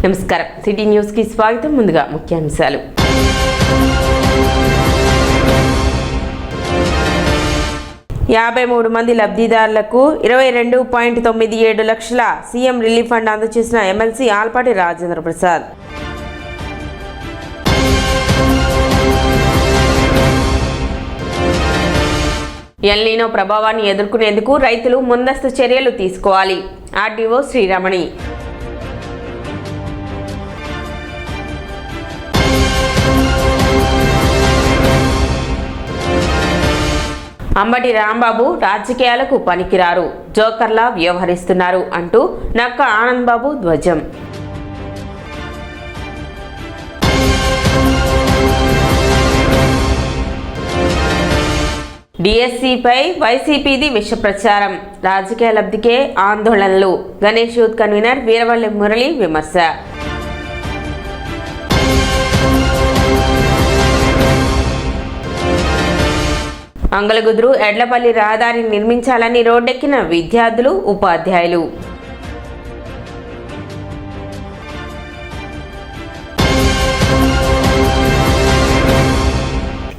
నమస్కారం, city news కి స్వాగతం. ముందుగా ముఖ్యాంశాలు. యాభై 53 మంది లబ్ధిదారులకు 22.97 లక్షల సీఎం రిలీఫ్ ఫండ్ అందజేసిన MLC all party Rajendra Prasad. El Niño ప్రభావాన్ని ఎదుర్కొనేందుకు రైతులు ముందస్తు చర్యలు తీసుకోవాలి. ఆర్డీఓ శ్రీరమణి. అంబటి రాంబాబు రాజకీయాలకు పనికిరారు, జోకర్లా వ్యవహరిస్తున్నారు అంటూ నక్క ఆనంద్ బాబు ధ్వజం. డిఎస్సిపై వైసీపీది విష ప్రచారం, రాజకీయ లబ్ధికే ఆందోళనలు. గణేష్ యూత్ కన్వీనర్ వీరవల్లి మురళి విమర్శ. అంగలగుద్రు ఎడ్లపల్లి రహదారి నిర్మించాలని రోడ్డెక్కిన విద్యార్థులు, ఉపాధ్యాయులు.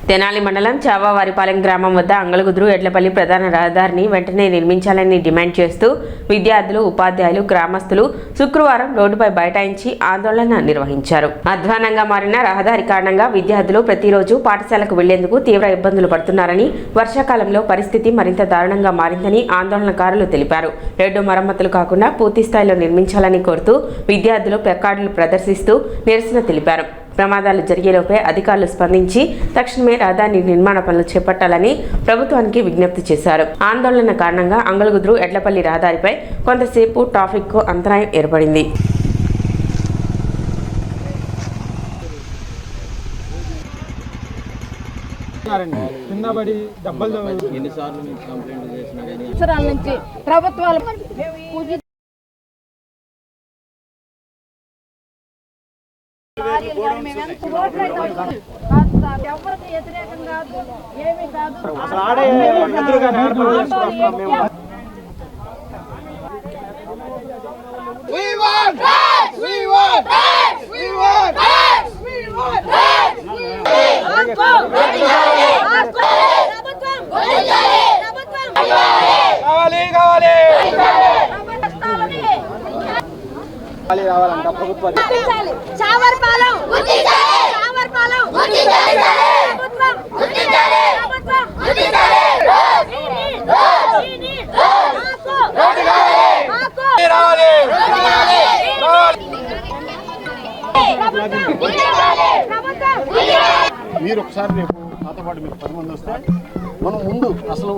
తెనాలి మండలం చావావారిపాలెం గ్రామం వద్ద అంగలగుద్రు ఎడ్లపల్లి ప్రధాన రహదారిని వెంటనే నిర్మించాలని డిమాండ్ చేస్తూ విద్యార్థులు, ఉపాధ్యాయులు, గ్రామస్తులు శుక్రవారం రోడ్డుపై బైఠాయించి ఆందోళన నిర్వహించారు. అధ్వానంగా మారిన రహదారి కారణంగా విద్యార్థులు ప్రతిరోజు పాఠశాలకు వెళ్లేందుకు తీవ్ర ఇబ్బందులు పడుతున్నారని, వర్షాకాలంలో పరిస్థితి మరింత దారుణంగా మారిందని ఆందోళనకారులు తెలిపారు. రోడ్డు మరమ్మతులు కాకుండా పూర్తి స్థాయిలో నిర్మించాలని కోరుతూ విద్యార్థులు ప్లకార్డులు ప్రదర్శిస్తూ నిరసన తెలిపారు. ప్రమాదాలు జరిగేలోపే అధికారులు స్పందించి తక్షణమే రహదారి నిర్మాణ పనులు చేపట్టాలని ప్రభుత్వానికి విజ్ఞప్తి చేశారు. ఆందోళన కారణంగా అంగలగుద్రు ఎడ్లపల్లి రహదారిపై కొంతసేపు ట్రాఫిక్ కు అంతరాయం ఏర్పడింది. ఎవరికి వ్యతిరేకం కాదు, ఏమీ కాదు. రావాలంట ప్రభుత్వం. మీరు ఒకసారి రేపు నాతో పాటు మీకు 10 మంది వస్తే మనం ముందు అసలు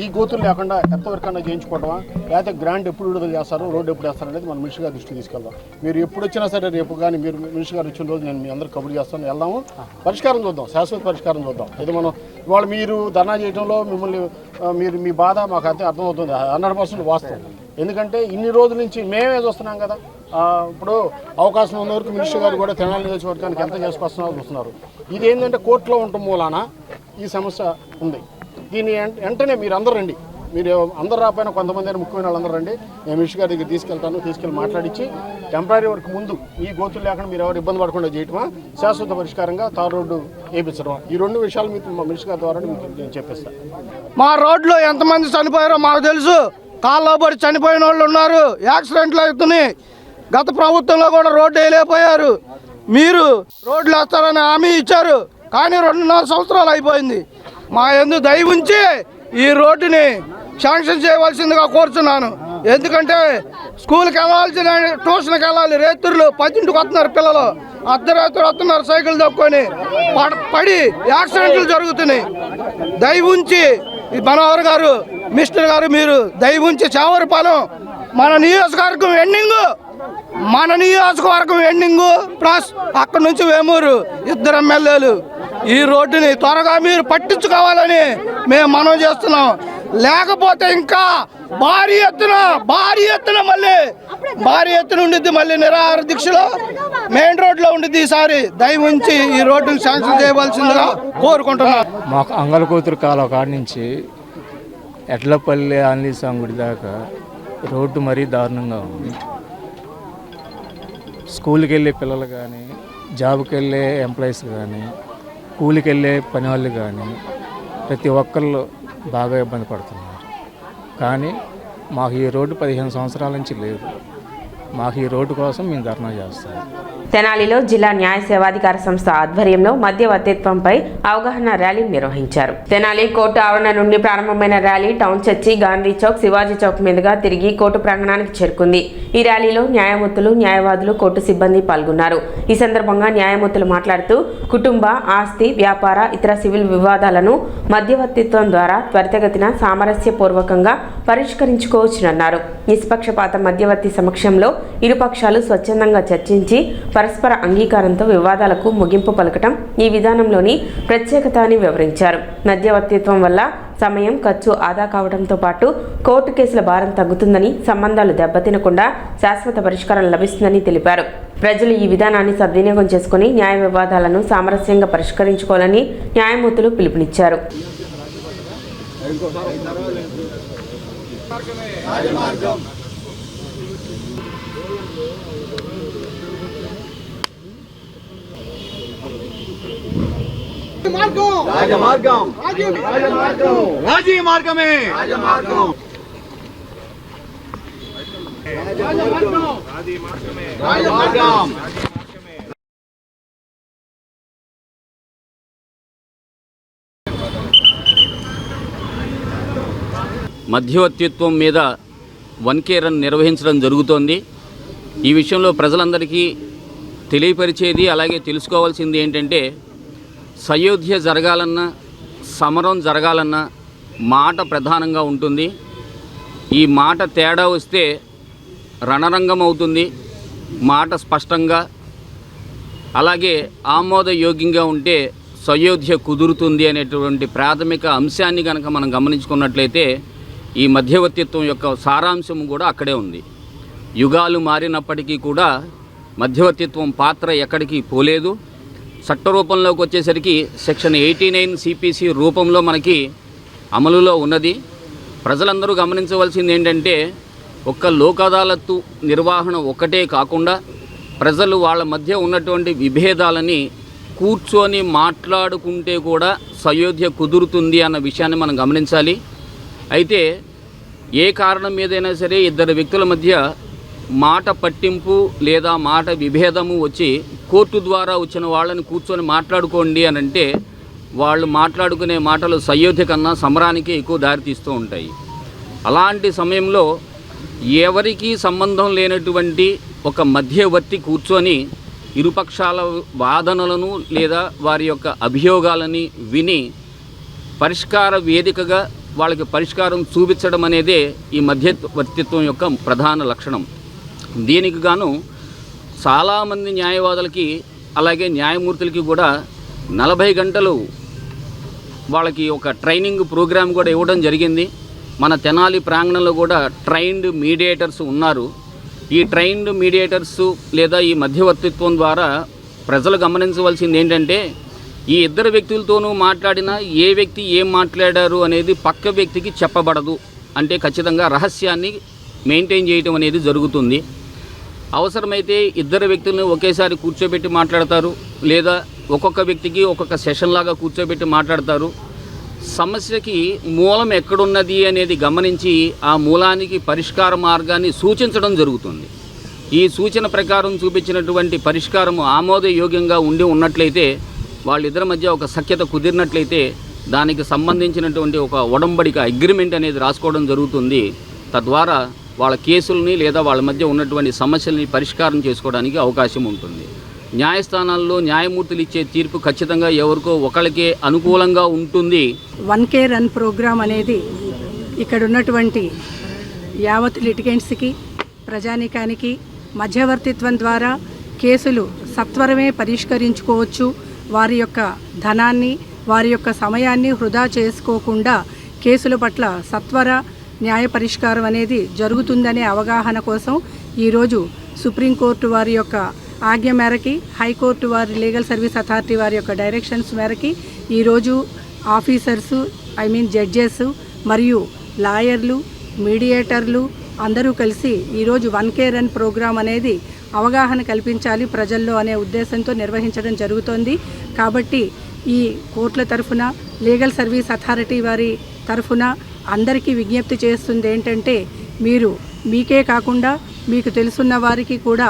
ఈ గోతులు లేకుండా ఎంతవరకన్నా చేయించుకోవటమా, లేకపోతే గ్రాంట్ ఎప్పుడు విడుదల చేస్తారు, రోడ్డు ఎప్పుడు వేస్తారు అనేది మనం మినిస్టర్ గారి దృష్టికి తీసుకెళ్దాం. మీరు ఎప్పుడు వచ్చినా సరే రేపు కానీ మీరు మినిస్టర్ గారు వచ్చిన రోజు నేను మీ అందరూ కబుర్ చేస్తాను, వెళ్దాము, పరిష్కారం చూద్దాం, శాశ్వత పరిష్కారం చూద్దాం. ఇది మనం ఇవాళ మీరు ధర్నా చేయడంలో మిమ్మల్ని మీరు మీ బాధ మాకు అంతే అర్థమవుతుంది, 100% వాస్తవం. ఎందుకంటే ఇన్ని రోజుల నుంచి మేమే చూస్తున్నాం కదా. ఇప్పుడు అవకాశం ఉన్న వరకు మినిస్టర్ గారు కూడా తెనాలి నియోజకవర్గానికి ఎంత చేసుకొస్తున్నారో చూస్తున్నారు. ఇది ఏంటంటే కోర్టులో ఉండటం మూలాన ఈ సమస్య ఉంది. దీన్ని వెంటనే మీరు అందరూ రండి, మీరు అందరు రాకపోయినా కొంతమంది అయినా ముఖ్యమైన వాళ్ళందరూ రండి, నేను మినిస్టర్ గారి దగ్గర తీసుకెళ్ళి మాట్లాడించి టెంపరీ వర్క్ ముందు ఈ గోతులు లేకుండా మీరు ఎవరు ఇబ్బంది పడకుండా చేయటమా, శాశ్వత పరిష్కారంగా తార్ రోడ్డు వేయించడం, ఈ 2 విషయాలు మీకు మా మినిస్టర్ గారి ద్వారా మీకు నేను చెప్పేస్తాను. మా రోడ్లో ఎంతమంది చనిపోయారో మాకు తెలుసు. కాళ్ళలో పడి చనిపోయిన వాళ్ళు ఉన్నారు, యాక్సిడెంట్లు అవుతున్నాయి. గత ప్రభుత్వంలో కూడా రోడ్డు వేయలేకపోయారు. మీరు రోడ్లు వేస్తారని హామీ ఇచ్చారు, కానీ 2-4 సంవత్సరాలు అయిపోయింది. మా యందు దయ ఉంచి ఈ రోడ్డుని శాంక్షన్ చేయవలసిందిగా కోరుతున్నాను. ఎందుకంటే స్కూల్కి వెళ్ళాల్సిన, ట్యూషన్కి వెళ్ళాలి, రేతుర్లు 10ంటికి వస్తున్నారు పిల్లలు, అర్ధరాత్రి వస్తున్నారు సైకిల్ తప్పుకొని, పడి యాక్సిడెంట్లు జరుగుతున్నాయి. దయ ఉంచి మనోహర్ గారు, మినిస్టర్ గారు, మీరు దయ ఉంచి చావరిపాలెం మన నియోజకవర్గం ఎండింగు ప్లస్ అక్కడి నుంచి వేమూరు 2 ఎమ్మెల్యేలు ఈ రోడ్డుని త్వరగా మీరు పట్టించుకోవాలని మేము మనవి చేస్తున్నాం. లేకపోతే ఇంకా భారీ ఎత్తున ఉండిద్ది. మళ్ళీ నిరాహార దీక్షలో మెయిన్ రోడ్లో ఉండిద్ది. ఈసారి దయ ఉంచి ఈ రోడ్డుని శాంక్షన్ చేయవలసిందిగా కోరుకుంటున్నాం. మాకు అంగలకూతురు కాలువ కాడి నుంచి ఎడ్లపల్లి ఆంజనేయ స్వామి గుడి దాకా రోడ్డు మరీ దారుణంగా ఉంది. స్కూల్కి వెళ్ళే పిల్లలు కానీ, జాబ్కి వెళ్ళే ఎంప్లాయీస్ కానీ, కూలికి వెళ్ళే పని వాళ్ళు కానీ ప్రతి ఒక్కళ్ళు బాగా ఇబ్బంది పడుతున్నారు. కానీ మాకు ఈ రోడ్డు 15 సంవత్సరాల నుంచి లేదు. మాకు ఈ రోడ్డు కోసం మేము ధర్నా చేస్తాం. తెనాలిలో జిల్లా న్యాయ సేవాధికార సంస్థ ఆధ్వర్యంలో మధ్యవర్తిత్వంపై అవగాహన ర్యాలీ నిర్వహించారు. తెనాలి కోర్టు ఆవరణ నుండి ప్రారంభమైన rally town church, Gandhi Chowk, Shivaji Chowk మీదుగా తిరిగి కోర్టు ప్రాంగణానికి చేరుకుంది. ఈ ర్యాలీలో న్యాయమూర్తులు, న్యాయవాదులు, కోర్టు సిబ్బంది పాల్గొన్నారు. ఈ సందర్భంగా న్యాయమూర్తులు మాట్లాడుతూ కుటుంబ, ఆస్తి, వ్యాపార, ఇతర సివిల్ వివాదాలను మధ్యవర్తిత్వం ద్వారా త్వరితగతిన సామరస్యపూర్వకంగా పరిష్కరించుకోవచ్చునన్నారు. నిష్పక్షపాత మధ్యవర్తి సమక్షంలో ఇరుపక్షాలు స్వచ్ఛందంగా చర్చించి పరస్పర అంగీకారంతో వివాదాలకు ముగింపు పలకటం ఈ విధానంలోని ప్రత్యేకత అని వివరించారు. మధ్యవర్తిత్వం వల్ల సమయం, ఖర్చు ఆదా కావడంతో పాటు కోర్టు కేసుల భారం తగ్గుతుందని, సంబంధాలు దెబ్బతినకుండా శాశ్వత పరిష్కారం లభిస్తుందని తెలిపారు. ప్రజలు ఈ విధానాన్ని సద్వినియోగం చేసుకుని న్యాయ వివాదాలను సామరస్యంగా పరిష్కరించుకోవాలని న్యాయమూర్తులు పిలుపునిచ్చారు. మధ్యవర్తిత్వం మీద 1K రన్ నిర్వహించడం జరుగుతోంది. ఈ విషయంలో ప్రజలందరికీ తెలియపరిచేది, అలాగే తెలుసుకోవాల్సింది ఏంటంటే, సయోధ్య జరగాలన్నా, సమరం జరగాలన్నా మాట ప్రధానంగా ఉంటుంది. ఈ మాట తేడా వస్తే రణరంగం అవుతుంది. మాట స్పష్టంగా, అలాగే ఆమోదయోగ్యంగా ఉంటే సయోధ్య కుదురుతుంది అనేటువంటి ప్రాథమిక అంశాన్ని కనుక మనం గమనించుకున్నట్లయితే ఈ మధ్యవర్తిత్వం యొక్క సారాంశం కూడా అక్కడే ఉంది. యుగాలు మారినప్పటికీ కూడా మధ్యవర్తిత్వం పాత్ర ఎక్కడికి పోలేదు. చట్టరూపంలోకి వచ్చేసరికి సెక్షన్ 89 CPC రూపంలో మనకి అమలులో ఉన్నది. ప్రజలందరూ గమనించవలసింది ఏంటంటే, ఒక్క లోక్ అదాలత్తు నిర్వహణ ఒక్కటే కాకుండా ప్రజలు వాళ్ళ మధ్య ఉన్నటువంటి విభేదాలని కూర్చొని మాట్లాడుకుంటే కూడా సయోధ్య కుదురుతుంది అన్న విషయాన్ని మనం గమనించాలి. అయితే ఏ కారణం మీదైనా సరే ఇద్దరు వ్యక్తుల మధ్య మాట పట్టింపు లేదా మాట విభేదము వచ్చి కోర్టు ద్వారా వచ్చిన వాళ్ళని కూర్చొని మాట్లాడుకోండి అని అంటే, వాళ్ళు మాట్లాడుకునే మాటలు సయోధ్య కన్నా సమరానికి ఎక్కువ దారితీస్తూ ఉంటాయి. అలాంటి సమయంలో ఎవరికీ సంబంధం లేనటువంటి ఒక మధ్యవర్తి కూర్చొని ఇరుపక్షాల వాదనలను లేదా వారి యొక్క అభియోగాలని విని పరిష్కార వేదికగా వాళ్ళకి పరిష్కారం చూపించడం అనేదే ఈ మధ్యవర్తిత్వం యొక్క ప్రధాన లక్షణం. దీనికి గాను చాలామంది న్యాయవాదులకి అలాగే న్యాయమూర్తులకి కూడా 40 గంటలు వాళ్ళకి ఒక ట్రైనింగ్ ప్రోగ్రాం కూడా ఇవ్వడం జరిగింది. మన తెనాలి ప్రాంగణంలో కూడా ట్రైన్డ్ మీడియేటర్స్ ఉన్నారు. ఈ ట్రైన్డ్ మీడియేటర్స్ లేదా ఈ మధ్యవర్తిత్వం ద్వారా ప్రజలు గమనించవలసింది ఏంటంటే, ఈ ఇద్దరు వ్యక్తులతోనూ మాట్లాడినా ఏ వ్యక్తి ఏం మాట్లాడారు అనేది పక్క వ్యక్తికి చెప్పబడదు. అంటే ఖచ్చితంగా రహస్యాన్ని మెయింటైన్ చేయటం అనేది జరుగుతుంది. అవసరమైతే ఇద్దరు వ్యక్తులను ఒకేసారి కూర్చోబెట్టి మాట్లాడతారు, లేదా ఒక్కొక్క వ్యక్తికి ఒక్కొక్క సెషన్ లాగా కూర్చోబెట్టి మాట్లాడతారు. సమస్యకి మూలం ఎక్కడున్నది అనేది గమనించి ఆ మూలానికి పరిష్కార మార్గాన్ని సూచించడం జరుగుతుంది. ఈ సూచన ప్రకారం చూపించినటువంటి పరిష్కారం ఆమోదయోగ్యంగా ఉన్నట్లయితే, వాళ్ళిద్దరి మధ్య ఒక సఖ్యత కుదిరినట్లయితే దానికి సంబంధించినటువంటి ఒక ఒడంబడిక అగ్రిమెంట్ అనేది రాసుకోవడం జరుగుతుంది. తద్వారా వాళ్ళ కేసుల్ని లేదా వాళ్ళ మధ్య ఉన్నటువంటి సమస్యల్ని పరిష్కారం చేసుకోవడానికి అవకాశం ఉంటుంది. న్యాయస్థానాల్లో న్యాయమూర్తులు ఇచ్చే తీర్పు ఖచ్చితంగా ఎవరికో ఒకళ్ళకే అనుకూలంగా ఉంటుంది. 1K రన్ ప్రోగ్రాం అనేది ఇక్కడ ఉన్నటువంటి యావత్ లిటిగెంట్స్కి, ప్రజానీకానికి మధ్యవర్తిత్వం ద్వారా కేసులు సత్వరమే పరిష్కరించుకోవచ్చు. వారి యొక్క ధనాన్ని, వారి యొక్క సమయాన్ని వృధా చేసుకోకుండా కేసుల పట్ల సత్వర న్యాయ పరిష్కారం అనేది జరుగుతుందనే అవగాహన కోసం ఈరోజు సుప్రీంకోర్టు వారి యొక్క ఆజ్ఞ మేరకి, హైకోర్టు వారి లీగల్ సర్వీస్ అథారిటీ వారి యొక్క డైరెక్షన్స్ మేరకి ఈరోజు ఆఫీసర్సు, జడ్జెస్ మరియు లాయర్లు, మీడియేటర్లు అందరూ కలిసి ఈరోజు 1K రన్ ప్రోగ్రాం అనేది అవగాహన కల్పించాలి ప్రజల్లో అనే ఉద్దేశంతో నిర్వహించడం జరుగుతోంది. కాబట్టి ఈ కోర్టుల తరఫున, లీగల్ సర్వీస్ అథారిటీ వారి తరఫున అందరికీ విజ్ఞప్తి చేస్తుంది ఏంటంటే, మీరు మీకే కాకుండా మీకు తెలుసున్న వారికి కూడా,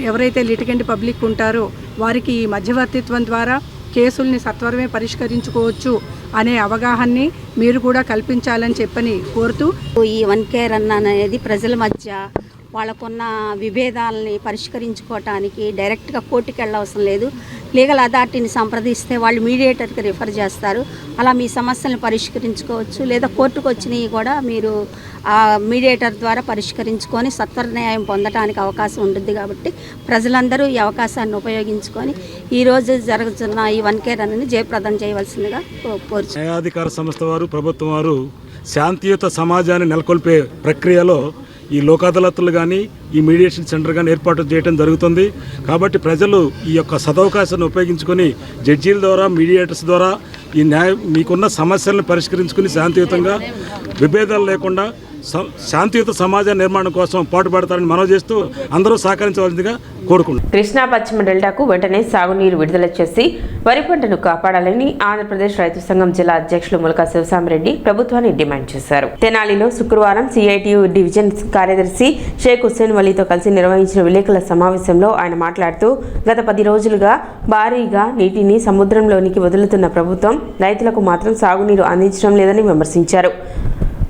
ఎవరైతే లిటిగెంట్ పబ్లిక్ ఉంటారో వారికి ఈ మధ్యవర్తిత్వం ద్వారా కేసుల్ని సత్వరమే పరిష్కరించుకోవచ్చు అనే అవగాహనని మీరు కూడా కల్పించాలని చెప్పని కోరుతూ, ఈ వన్ కేర్ అన్న అనేది ప్రజల మధ్య వాళ్ళకున్న విభేదాలని పరిష్కరించుకోవటానికి డైరెక్ట్గా కోర్టుకి వెళ్ళవసరం లేదు. లీగల్ అథారిటీని సంప్రదిస్తే వాళ్ళు మీడియేటర్కి రిఫర్ చేస్తారు. అలా మీ సమస్యలను పరిష్కరించుకోవచ్చు. లేదా కోర్టుకు వచ్చినవి కూడా మీరు ఆ మీడియేటర్ ద్వారా పరిష్కరించుకొని సత్వర న్యాయం పొందడానికి అవకాశం ఉంటుంది. కాబట్టి ప్రజలందరూ ఈ అవకాశాన్ని ఉపయోగించుకొని ఈరోజు జరుగుతున్న ఈ వన్ కేర్ అనేది జయప్రదం చేయవలసిందిగా కోరుచు. న్యాయాధికార సంస్థ వారు, ప్రభుత్వం వారు శాంతియుత సమాజాన్ని నెలకొల్పే ప్రక్రియలో ఈ లోక్ అదాలత్లు కానీ, ఈ మీడియేషన్ సెంటర్ కానీ ఏర్పాటు చేయడం జరుగుతుంది. కాబట్టి ప్రజలు ఈ యొక్క సదవకాశాన్ని ఉపయోగించుకొని జడ్జీల ద్వారా, మీడియేటర్స్ ద్వారా ఈ మీకున్న సమస్యలను పరిష్కరించుకుని శాంతియుతంగా, విభేదాలు లేకుండా శాంతియుత సమాజ నిర్మాణం కోసం పాటుపడతారని మనవి చేస్తూ అందరూ సహకరించవలసిందిగా కోరుకుంటున్నాం. కృష్ణా పశ్చిమ డెల్టాకు వెంటనే సాగునీరు విడుదల చేసి వరి పంటను కాపాడాలని ఆంధ్రప్రదేశ్ రైతు సంఘం జిల్లా అధ్యక్షులు ములక శివసామిరెడ్డి ప్రభుత్వాన్ని డిమాండ్ చేశారు. తెనాలిలో శుక్రవారం సిఐటియు డివిజన్ కార్యదర్శి షేక్ హుస్సేన్ వలీతో కలిసి నిర్వహించిన విలేకరుల సమావేశంలో ఆయన మాట్లాడుతూ, గత 10 రోజులుగా భారీగా నీటిని సముద్రంలోనికి వదులుతున్న ప్రభుత్వం రైతులకు మాత్రం సాగునీరు అందించడం లేదని విమర్శించారు.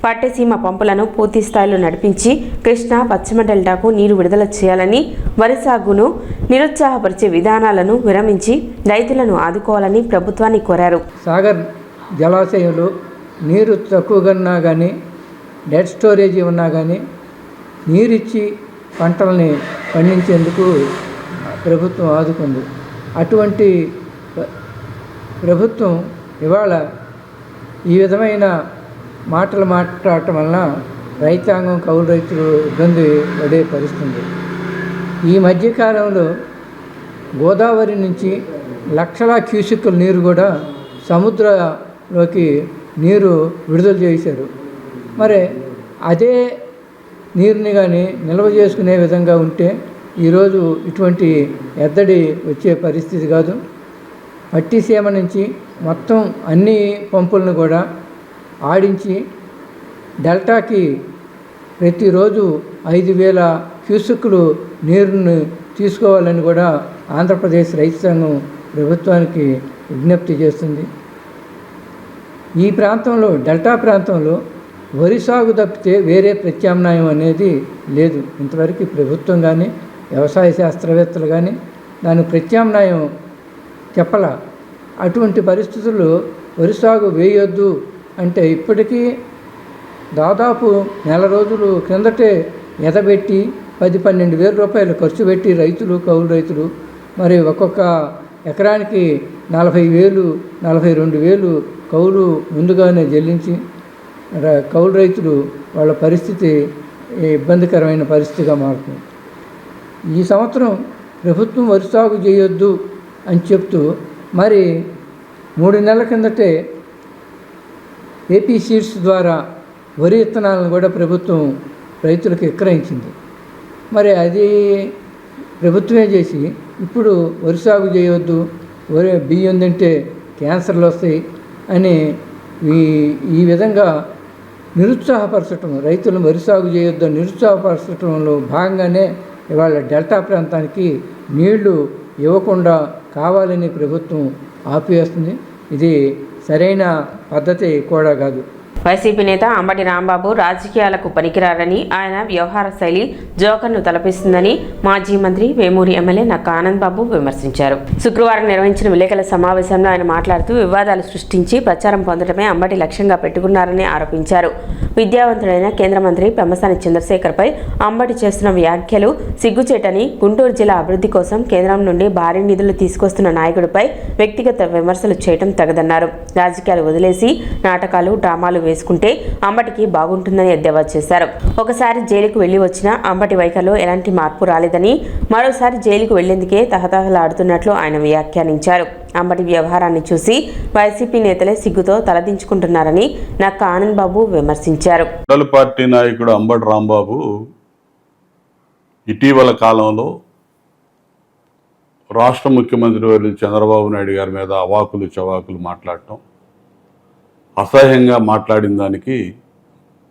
పట్టెసీమ పంపులను పూర్తి స్థాయిలో నడిపించి కృష్ణా పశ్చిమ డెల్టాకు నీరు విడుదల చేయాలని, వరి సాగును నిరుత్సాహపరిచే విధానాలను విరమించి రైతులను ఆదుకోవాలని ప్రభుత్వాన్ని కోరారు. సాగర్ జలాశయంలో నీరు తక్కువగా ఉన్నా కానీ, డెడ్ స్టోరేజీ ఉన్నా కానీ నీరిచ్చి పంటల్ని పండించేందుకు ప్రభుత్వం ఆదుకుంది. అటువంటి ప్రభుత్వం ఇవాళ ఈ విధమైన మాటలు మాట్లాడటం వలన రైతాంగం, కౌలు రైతులు ఇబ్బంది పడే పరిస్థితుంది. ఈ మధ్యకాలంలో గోదావరి నుంచి లక్షల క్యూసెక్కుల నీరు కూడా సముద్రంలోకి నీరు విడుదల చేశారు. మరి అదే నీరుని కానీ నిల్వ చేసుకునే విధంగా ఉంటే ఈరోజు ఇటువంటి ఎద్దడి వచ్చే పరిస్థితి కాదు. పట్టిసీమ నుంచి మొత్తం అన్ని పంపులను కూడా ఆడించి డెల్టాకి ప్రతిరోజు 5,000 క్యూసెక్కులు నీరుని తీసుకోవాలని కూడా ఆంధ్రప్రదేశ్ రైతు సంఘం ప్రభుత్వానికి విజ్ఞప్తి చేస్తుంది. ఈ ప్రాంతంలో, డెల్టా ప్రాంతంలో వరి సాగు తప్పితే వేరే ప్రత్యామ్నాయం అనేది లేదు. ఇంతవరకు ప్రభుత్వం కానీ, వ్యవసాయ శాస్త్రవేత్తలు కానీ దాని ప్రత్యామ్నాయం చెప్పలా. అటువంటి పరిస్థితుల్లో వరి సాగు వేయొద్దు అంటే ఇప్పటికీ దాదాపు 4 రోజులు క్రిందటే ఎదబెట్టి 10-12 వేల రూపాయలు ఖర్చు పెట్టి రైతులు, కౌలు రైతులు మరి ఒక్కొక్క ఎకరానికి 40,000, 42,000 కౌలు ముందుగానే చెల్లించి కౌలు రైతులు వాళ్ళ పరిస్థితి ఇబ్బందికరమైన పరిస్థితిగా మారుతుంది. ఈ సంవత్సరం ప్రభుత్వం వరి సాగు చేయొద్దు అని చెప్తూ మరి 3 నెలల కిందటే ఏపీ సీడ్స్ ద్వారా వరి విత్తనాలను కూడా ప్రభుత్వం రైతులకు విక్రయించింది. మరి అది ప్రభుత్వమే చేసి ఇప్పుడు వరి సాగు చేయవద్దు, వరి బియ్యం తింటే క్యాన్సర్లు వస్తాయి అని ఈ విధంగా నిరుత్సాహపరచటం, రైతులను వరి సాగు చేయొద్దు నిరుత్సాహపరచటంలో భాగంగానే ఇవాళ డెల్టా ప్రాంతానికి నీళ్లు ఇవ్వకుండా కావాలని ప్రభుత్వం ఆపివేస్తుంది. ఇది సరైన పద్ధతి కూడా కాదు. వైసీపీ నేత అంబటి రాంబాబు రాజకీయాలకు పనికిరారని, ఆయన వ్యవహార శైలి జోకర్ను తలపిస్తుందని మాజీ మంత్రి వేమూరి ఎమ్మెల్యే నక్క ఆనంద్ బాబు విమర్శించారు. శుక్రవారం నిర్వహించిన విలేకరుల సమావేశంలో ఆయన మాట్లాడుతూ, వివాదాలు సృష్టించి ప్రచారం పొందడమే అంబటి లక్ష్యంగా పెట్టుకున్నారని ఆరోపించారు. విద్యావంతుడైన కేంద్ర మంత్రి పెమ్మసాని చంద్రశేఖర్పై అంబటి చేస్తున్న వ్యాఖ్యలు సిగ్గుచేటని, గుంటూరు జిల్లా అభివృద్ధి కోసం కేంద్రం నుండి భారీ నిధులు తీసుకొస్తున్న నాయకుడిపై వ్యక్తిగత విమర్శలు చేయడం తగదన్నారు. రాజకీయాలు వదిలేసి నాటకాలు, డ్రామాలు వేసుకుంటే అంబటికి బాగుంటుందని ఎద్దేవా చేశారు. ఒకసారి జైలుకు వెళ్లి వచ్చిన అంబటి వైఖరిలో ఎలాంటి మార్పు రాలేదని, మరోసారి జైలుకు వెళ్లేందుకే తహతహలాడుతున్నట్లు ఆయన వ్యాఖ్యానించారు. అంబటి వ్యవహారాన్ని చూసి వైసీపీ నేతలే సిగ్గుతో తలదించుకుంటున్నారని నక్క ఆనంద్ బాబు విమర్శించారు. పార్టీ నాయకుడు అంబటి రాంబాబు ఇటీవల కాలంలో రాష్ట్ర ముఖ్యమంత్రి వర్యులు చంద్రబాబు నాయుడు గారి మీద అవాకులు చవాకులు మాట్లాడటం, అసహ్యంగా మాట్లాడిన దానికి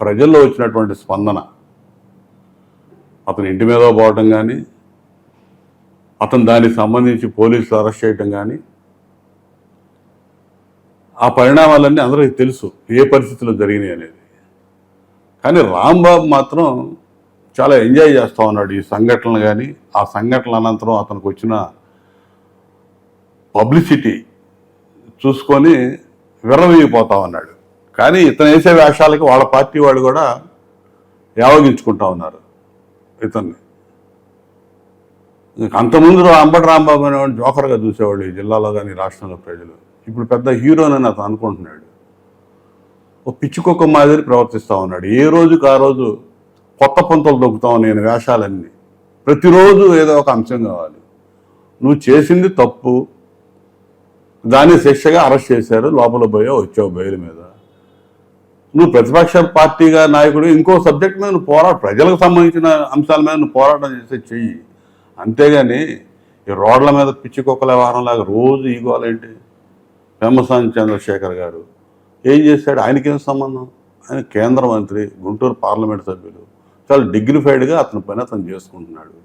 ప్రజల్లో వచ్చినటువంటి స్పందన, అతని ఇంటి మీద పోవటం కానీ, అతను దానికి సంబంధించి పోలీసులు అరెస్ట్ చేయటం కానీ, ఆ పరిణామాలన్నీ అందరికీ తెలుసు ఏ పరిస్థితుల్లో జరిగినాయి అనేది. కానీ రాంబాబు మాత్రం చాలా ఎంజాయ్ చేస్తూ ఉన్నాడు ఈ సంఘటనలు కానీ, ఆ సంఘటనల అనంతరం అతనికి వచ్చిన పబ్లిసిటీ చూసుకొని విర్రవీగిపోతా ఉన్నాడు. కానీ ఇతను వేసే వేషాలకి వాళ్ళ పార్టీ వాళ్ళు కూడా యావగించుకుంటా ఉన్నారు ఇతన్ని. అంతకుముందు అంబటి రాంబాబు అనేవాడిని జోకర్గా చూసేవాళ్ళు ఈ జిల్లాలో కానీ రాష్ట్రంలో ప్రజలు. ఇప్పుడు పెద్ద హీరోనని అతను అనుకుంటున్నాడు. ఓ పిచ్చుకొక్క మాదిరి ప్రవర్తిస్తూ ఉన్నాడు. ఏ రోజుకి ఆ రోజు కొత్త పంతలు దొక్కుతావు నేను వేషాలన్నీ. ప్రతిరోజు ఏదో ఒక అంశం కావాలి. నువ్వు చేసింది తప్పు, దాన్ని శిక్షగా అరెస్ట్ చేశారు, లోపల పోయా వచ్చావు బెయిల్ మీద. నువ్వు ప్రతిపక్ష పార్టీగా నాయకుడు ఇంకో సబ్జెక్ట్ మీద నువ్వు ప్రజలకు సంబంధించిన అంశాల మీద నువ్వు పోరాటం చేసే చెయ్యి. అంతేగాని ఈ రోడ్ల మీద పిచ్చికొక్కల వ్యవహారంలాగా రోజు ఈగోలేంటి? పెమ్మసాని చంద్రశేఖర్ గారు ఏం చేశాడు? ఆయనకేం సంబంధం? ఆయన కేంద్ర మంత్రి, గుంటూరు పార్లమెంట్ సభ్యులు, చాలా డిగ్నిఫైడ్గా అతని పని అతను చేసుకుంటున్నాడు.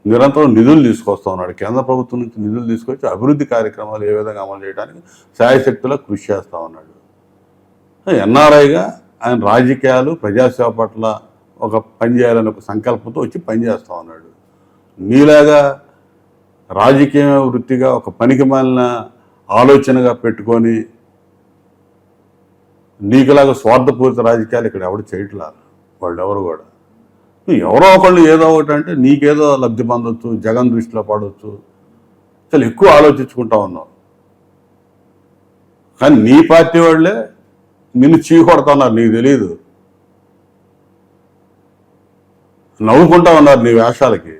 నిరంతరం నిధులు తీసుకొస్తూ ఉన్నాడు. కేంద్ర ప్రభుత్వం నుంచి నిధులు తీసుకొచ్చి అభివృద్ధి కార్యక్రమాలు ఏ విధంగా అమలు చేయడానికి శాయశక్తిలో కృషి చేస్తూ ఉన్నాడు. ఎన్ఆర్ఐగా ఆయన రాజకీయాలు ప్రజాసేవ పట్ల ఒక పని చేయాలని ఒక సంకల్పంతో వచ్చి పనిచేస్తూ ఉన్నాడు. నీలాగా రాజకీయ వృత్తిగా ఒక పనికి మాలిన ఆలోచనగా పెట్టుకొని నీకులాగా స్వార్థపూరిత రాజకీయాలు ఇక్కడ ఎవరు చేయట్లా. వాళ్ళు ఎవరు కూడా ఎవరో ఒకళ్ళు ఏదో ఒకటి అంటే నీకేదో లబ్ధి పొందొచ్చు, జగన్ దృష్టిలో పడవచ్చు, చాలా ఎక్కువ ఆలోచించుకుంటా ఉన్నావు. కానీ నీ పార్టీ వాళ్ళే నిన్ను చీకొడతా ఉన్నారు, నీకు తెలియదు. నవ్వుకుంటా ఉన్నారు నీ వేషాలకి.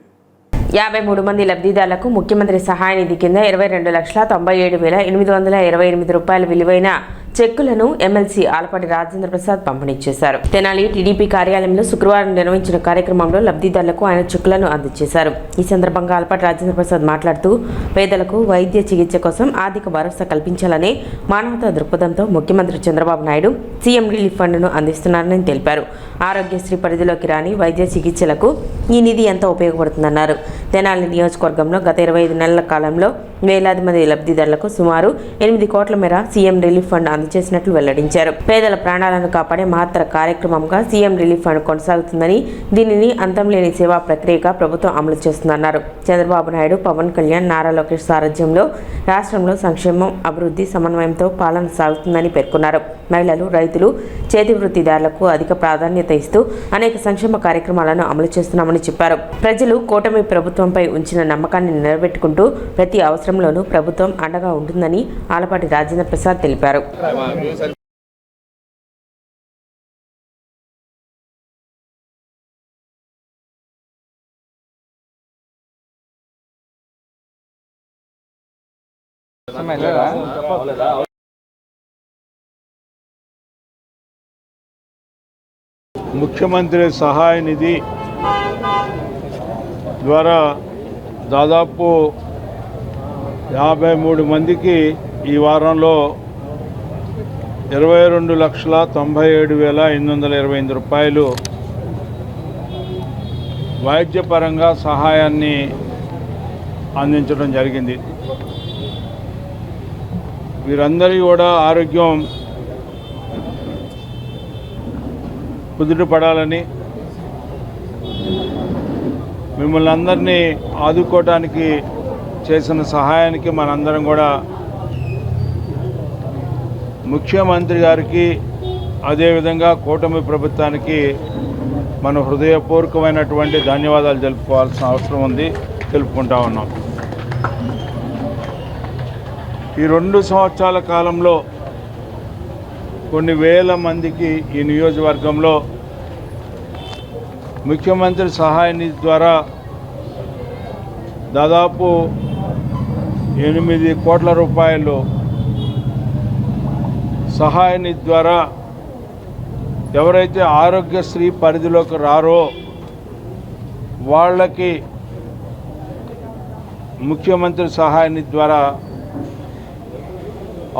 53 మంది లబ్ధిదారులకు ముఖ్యమంత్రి సహాయ నిధి కింద 22,97,828 రూపాయల విలువైన చెక్కులను ఎమ్మెల్సీ ఆలపాటి రాజేంద్ర ప్రసాద్ పంపిణీ చేశారు. తెనాలి టీడీపీ కార్యాలయంలో శుక్రవారం నిర్వహించిన కార్యక్రమంలో లబ్ధిదారులకు ఆయన చెక్కులను అందజేశారు. ఈ సందర్భంగా ఆలపాటి రాజేంద్ర ప్రసాద్ మాట్లాడుతూ పేదలకు వైద్య చికిత్స కోసం ఆర్థిక భరోసా కల్పించాలనే మానవతా దృక్పథంతో ముఖ్యమంత్రి చంద్రబాబు నాయుడు సీఎం రిలీఫ్ ఫండ్ను అందిస్తున్నారని తెలిపారు. ఆరోగ్యశ్రీ పరిధిలోకి రాని వైద్య చికిత్సలకు ఈ నిధి ఎంతో ఉపయోగపడుతుందన్నారు. తెనాలి నియోజకవర్గంలో గత 25 నెలల కాలంలో వేలాది మంది లబ్ధిదారులకు సుమారు 8 కోట్ల మేర సీఎం రిలీఫ్ ఫండ్ అందజేసినట్లు వెల్లడించారు. పేదల ప్రాణాలను కాపాడే మహత్తర కార్యక్రమంగా సీఎం రిలీఫ్ ఫండ్ కొనసాగుతుందని, దీనిని అంతం లేని సేవా ప్రక్రియగా ప్రభుత్వం అమలు చేస్తుందన్నారు. చంద్రబాబు నాయుడు, పవన్ కళ్యాణ్, నారా లోకేష్ సారథ్యంలో రాష్ట్రంలో సంక్షేమం, అభివృద్ధి సమన్వయంతో పాలన సాగుతుందని పేర్కొన్నారు. మహిళలు, రైతులు, చేతి వృత్తిదారులకు అధిక ప్రాధాన్యత ఇస్తూ అనేక సంక్షేమ కార్యక్రమాలను అమలు చేస్తున్నామని చెప్పారు. ప్రజలు కూటమి ప్రభుత్వంపై ఉంచిన నమ్మకాన్ని నిలబెట్టుకుంటూ ప్రతి అవసరంలోనూ ప్రభుత్వం అండగా ఉంటుందని ఆలపాటి రాజేంద్ర ప్రసాద్ తెలిపారు. ముఖ్యమంత్రి సహాయ నిధి ద్వారా దాదాపు 53 మందికి ఈ వారంలో 22,97,828 రూపాయలు వైద్యపరంగా సహాయాన్ని అందించడం జరిగింది. వీరందరి కూడా ఆరోగ్యం కుదుటపడాలని, మిమ్మల్ని అందరినీ ఆదుకోవడానికి చేసిన సహాయానికి మనందరం కూడా ముఖ్యమంత్రి గారికి, అదేవిధంగా కూటమి ప్రభుత్వానికి మన హృదయపూర్వకమైనటువంటి ధన్యవాదాలు తెలుపుకోవాల్సిన అవసరం ఉంది, తెలుపుకుంటా ఉన్నాం. ఈ 2 సంవత్సరాల కాలంలో కొన్ని వేల మందికి ఈ నియోజకవర్గంలో ముఖ్యమంత్రి సహాయ నిధి ద్వారా దాదాపు 8 కోట్ల రూపాయలు సహాయ నిధి ద్వారా ఎవరైతే ఆరోగ్యశ్రీ పరిధిలోకి రారో వాళ్ళకి ముఖ్యమంత్రి సహాయ నిధి ద్వారా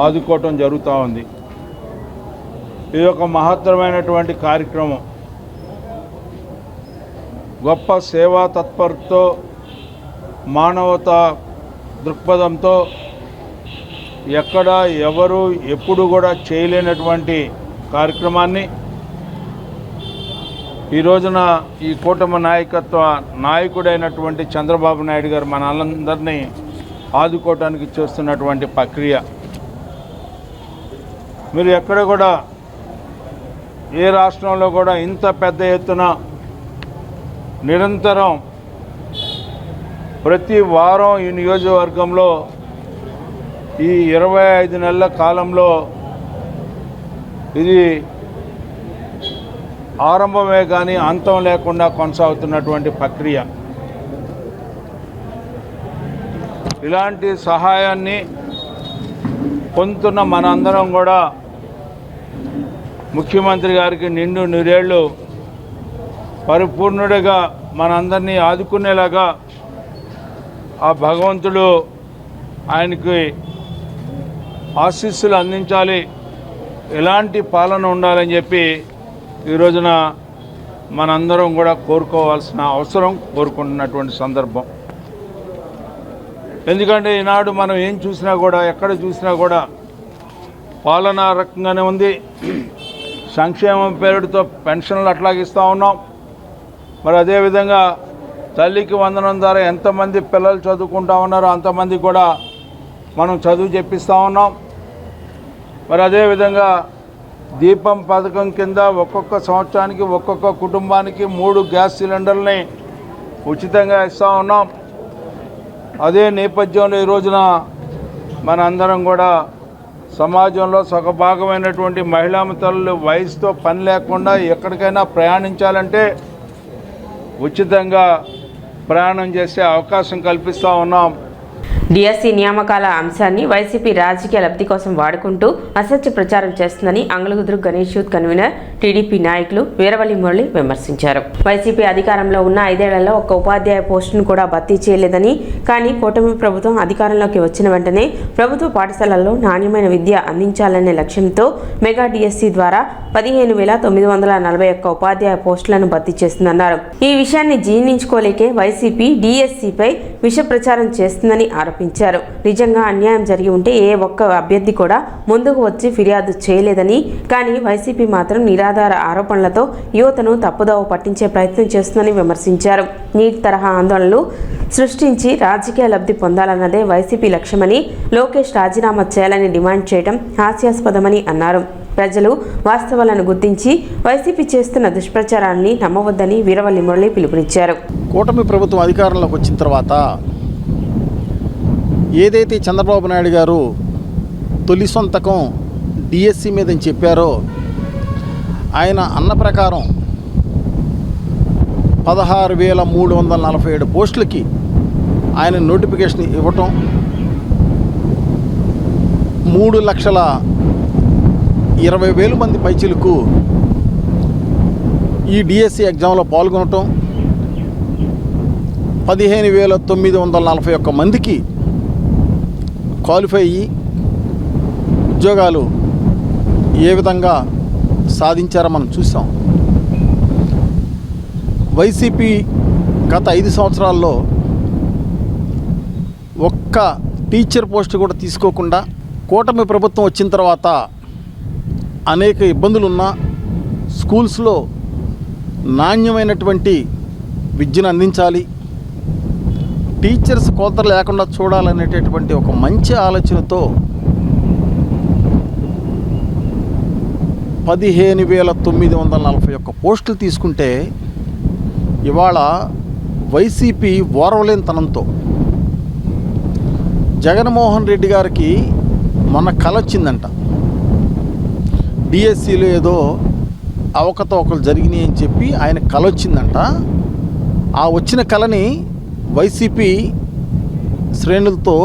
ఆదుకోవటం జరుగుతూ ఉంది. ఇది ఒక మహత్తరమైనటువంటి కార్యక్రమం. గొప్ప సేవా తత్పరతో మానవతా దృక్పథంతో ఎక్కడ ఎవరు ఎప్పుడు కూడా చేయలేనటువంటి కార్యక్రమాన్ని ఈ రోజున ఈ కూటమి నాయకుడైనటువంటి చంద్రబాబు నాయుడు గారు మనందరినీ ఆదుకోవడానికి చేస్తున్నటువంటి ప్రక్రియ. మీరు ఎక్కడ కూడా ఏ రాష్ట్రంలో కూడా ఇంత పెద్ద ఎత్తున నిరంతరం ప్రతి వారం ఈ నియోజకవర్గంలో ఈ 25 నెలల కాలంలో ఇది ఆరంభమే కానీ అంతం లేకుండా కొనసాగుతున్నటువంటి ప్రక్రియ. ఇలాంటి సహాయాన్ని పొందుతున్న మనందరం కూడా ముఖ్యమంత్రి గారికి నిండు నూరేళ్ళు పరిపూర్ణుడిగా మనందరినీ ఆదుకునేలాగా ఆ భగవంతుడు ఆయనకి ఆశీస్సులు అందించాలి, ఎలాంటి పాలన ఉండాలని చెప్పి ఈ రోజున మనందరం కూడా కోరుకోవాల్సిన అవసరం, కోరుకుంటున్నటువంటి సందర్భం. ఎందుకంటే ఈనాడు మనం ఏం చూసినా కూడా ఎక్కడ చూసినా కూడా పాలనా రకంగానే ఉంది. సంక్షేమం పేరుతో పెన్షన్లు అట్లాగిస్తూ ఉన్నాం. మరి అదేవిధంగా తల్లికి వందనం ద్వారా ఎంతమంది పిల్లలు చదువుకుంటా ఉన్నారో అంతమంది కూడా మనం చదువు చెప్పిస్తూ ఉన్నాం. మరి అదేవిధంగా దీపం పథకం కింద ఒక్కొక్క సంవత్సరానికి ఒక్కొక్క కుటుంబానికి 3 గ్యాస్ సిలిండర్లని ఉచితంగా ఇస్తూ ఉన్నాం. అదే నేపథ్యంలో ఈ రోజున మనందరం కూడా సమాజంలో సగభాగమైనటువంటి మహిళా తల్లులు వయసుతో పని లేకుండా ఎక్కడికైనా ప్రయాణించాలంటే ఉచితంగా ప్రయాణం చేసే అవకాశం కల్పిస్తూ ఉన్నాం. డిఎస్సి నియామకాల అంశాన్ని వైసీపీ రాజకీయ లబ్ధి కోసం వాడుకుంటూ అసత్య ప్రచారం చేస్తుందని అంగళగుదురు గణేష్ యూత్ కన్వీనర్ టీడీపీ నాయకులు వీరవల్లి మురళి విమర్శించారు. వైసీపీ అధికారంలో ఉన్న 5 ఏళ్లలో ఒక్క ఉపాధ్యాయ పోస్టును కూడా భర్తీ చేయలేదని, కానీ కూటమి ప్రభుత్వం అధికారంలోకి వచ్చిన వెంటనే ప్రభుత్వ పాఠశాలల్లో నాణ్యమైన విద్య అందించాలనే లక్ష్యంతో మెగా డిఎస్సి ద్వారా 15,941 ఉపాధ్యాయ పోస్టులను భర్తీ చేస్తుందన్నారు. ఈ విషయాన్ని జీర్ణించుకోలేకే వైసీపీ డిఎస్సిపై విష ప్రచారం చేస్తుందని ఆరోపించారు. నిజంగా అన్యాయం జరిగి ఉంటే ఏ ఒక్క అభ్యర్థి కూడా ముందుకు వచ్చి ఫిర్యాదు చేయలేదని, కానీ వైసీపీ మాత్రం నిరాధార ఆరోపణలతో యువతను తప్పుదోవ పట్టించే ప్రయత్నం చేస్తుందని విమర్శించారు. నీట్ తరహా ఆందోళనలు సృష్టించి రాజకీయ లబ్ధి పొందాలన్నదే వైసీపీ లక్ష్యమని, లోకేష్ రాజీనామా చేయాలని డిమాండ్ చేయడం హాస్యాస్పదమని అన్నారు. ప్రజలు వాస్తవాలను గుర్తించి వైసీపీ చేస్తున్న దుష్ప్రచారాన్ని నమ్మవద్దని వీరవల్లి మురళి పిలుపునిచ్చారు. కూటమి ప్రభుత్వం అధికారంలోకి వచ్చిన తర్వాత ఏదైతే చంద్రబాబు నాయుడు గారు తొలి సొంతకం డిఎస్సి మీదని చెప్పారో, ఆయన అన్న ప్రకారం 16,347 పోస్టులకి ఆయన నోటిఫికేషన్ ఇవ్వటం, 3,20,000 మంది పైచిలకు ఈ డిఎస్సి ఎగ్జామ్లో పాల్గొనటం, 15,941 మందికి క్వాలిఫై అయ్యి ఉద్యోగాలు ఏ విధంగా సాధించారో మనం చూసాం. వైసీపీ గత 5 సంవత్సరాల్లో ఒక్క టీచర్ పోస్ట్ కూడా తీసుకోకుండా, కూటమి ప్రభుత్వం వచ్చిన తర్వాత అనేక ఇబ్బందులున్న స్కూల్స్లో నాణ్యమైనటువంటి విద్యను అందించాలి, టీచర్స్ కొరత లేకుండా చూడాలనేటటువంటి ఒక మంచి ఆలోచనతో 15,941 పోస్టులు తీసుకుంటే, ఇవాళ వైసీపీ ఓర్వలేనితనంతో జగన్మోహన్ రెడ్డి గారికి మొన్న కల వచ్చిందంట, డిఎస్సిలో ఏదో అవకతవకలు జరిగినాయి అని చెప్పి ఆయన కల వచ్చిందంట. ఆ వచ్చిన కళని వైసీపీ శ్రేణులతో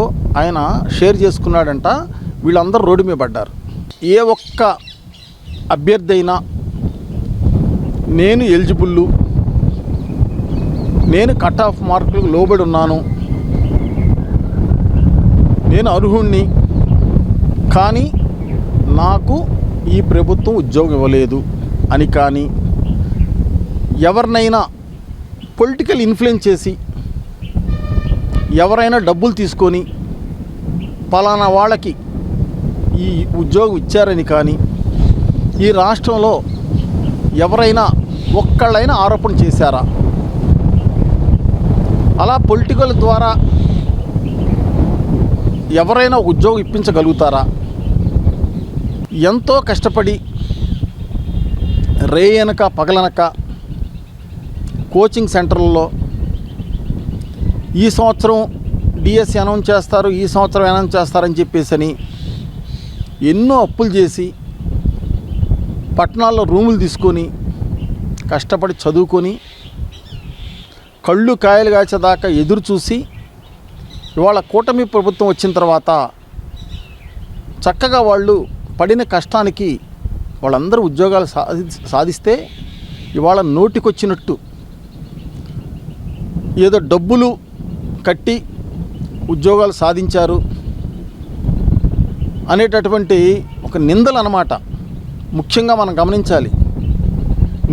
ఆయన షేర్ చేసుకున్నాడంట. వీళ్ళందరూ రోడ్డు మీద పడ్డారు. ఏ ఒక్క అభ్యర్థి అయినా నేను ఎలిజిబుల్లు, నేను కట్ ఆఫ్ మార్కులకు లోబడి ఉన్నాను, నేను అర్హుణ్ణి, కానీ నాకు ఈ ప్రభుత్వం ఉద్యోగం ఇవ్వలేదు అని కానీ ఎవరినైనా పొలిటికల్ ఇన్ఫ్లుయెన్స్ చేసి ఎవరైనా డబ్బులు తీసుకొని పలానా వాళ్ళకి ఈ ఉద్యోగం ఇచ్చారని కానీ ఈ రాష్ట్రంలో ఎవరైనా ఒక్కళ్ళైనా ఆరోపణ చేశారా? అలా పొలిటికల్ ద్వారా ఎవరైనా ఉద్యోగం ఇప్పించగలుగుతారా? ఎంతో కష్టపడి రేయనక పగలనక కోచింగ్ సెంటర్లలో ఈ సంవత్సరం డిఎస్సి అనౌన్స్ చేస్తారు, ఈ సంవత్సరం అనౌన్స్ చేస్తారని చెప్పేసి ఎన్నో అప్పులు చేసి పట్టణాల్లో రూములు తీసుకొని కష్టపడి చదువుకొని కళ్ళు కాయలు కాచేదాకా ఎదురు చూసి ఇవాళ కూటమి ప్రభుత్వం వచ్చిన తర్వాత చక్కగా వాళ్ళు పడిన కష్టానికి వాళ్ళందరూ ఉద్యోగాలు సాధిస్తే ఇవాళ నోటికొచ్చినట్టు ఏదో డబ్బులు కట్టి ఉద్యోగాలు సాధించారు అనేటటువంటి ఒక నిందలు అన్నమాట. ముఖ్యంగా మనం గమనించాలి.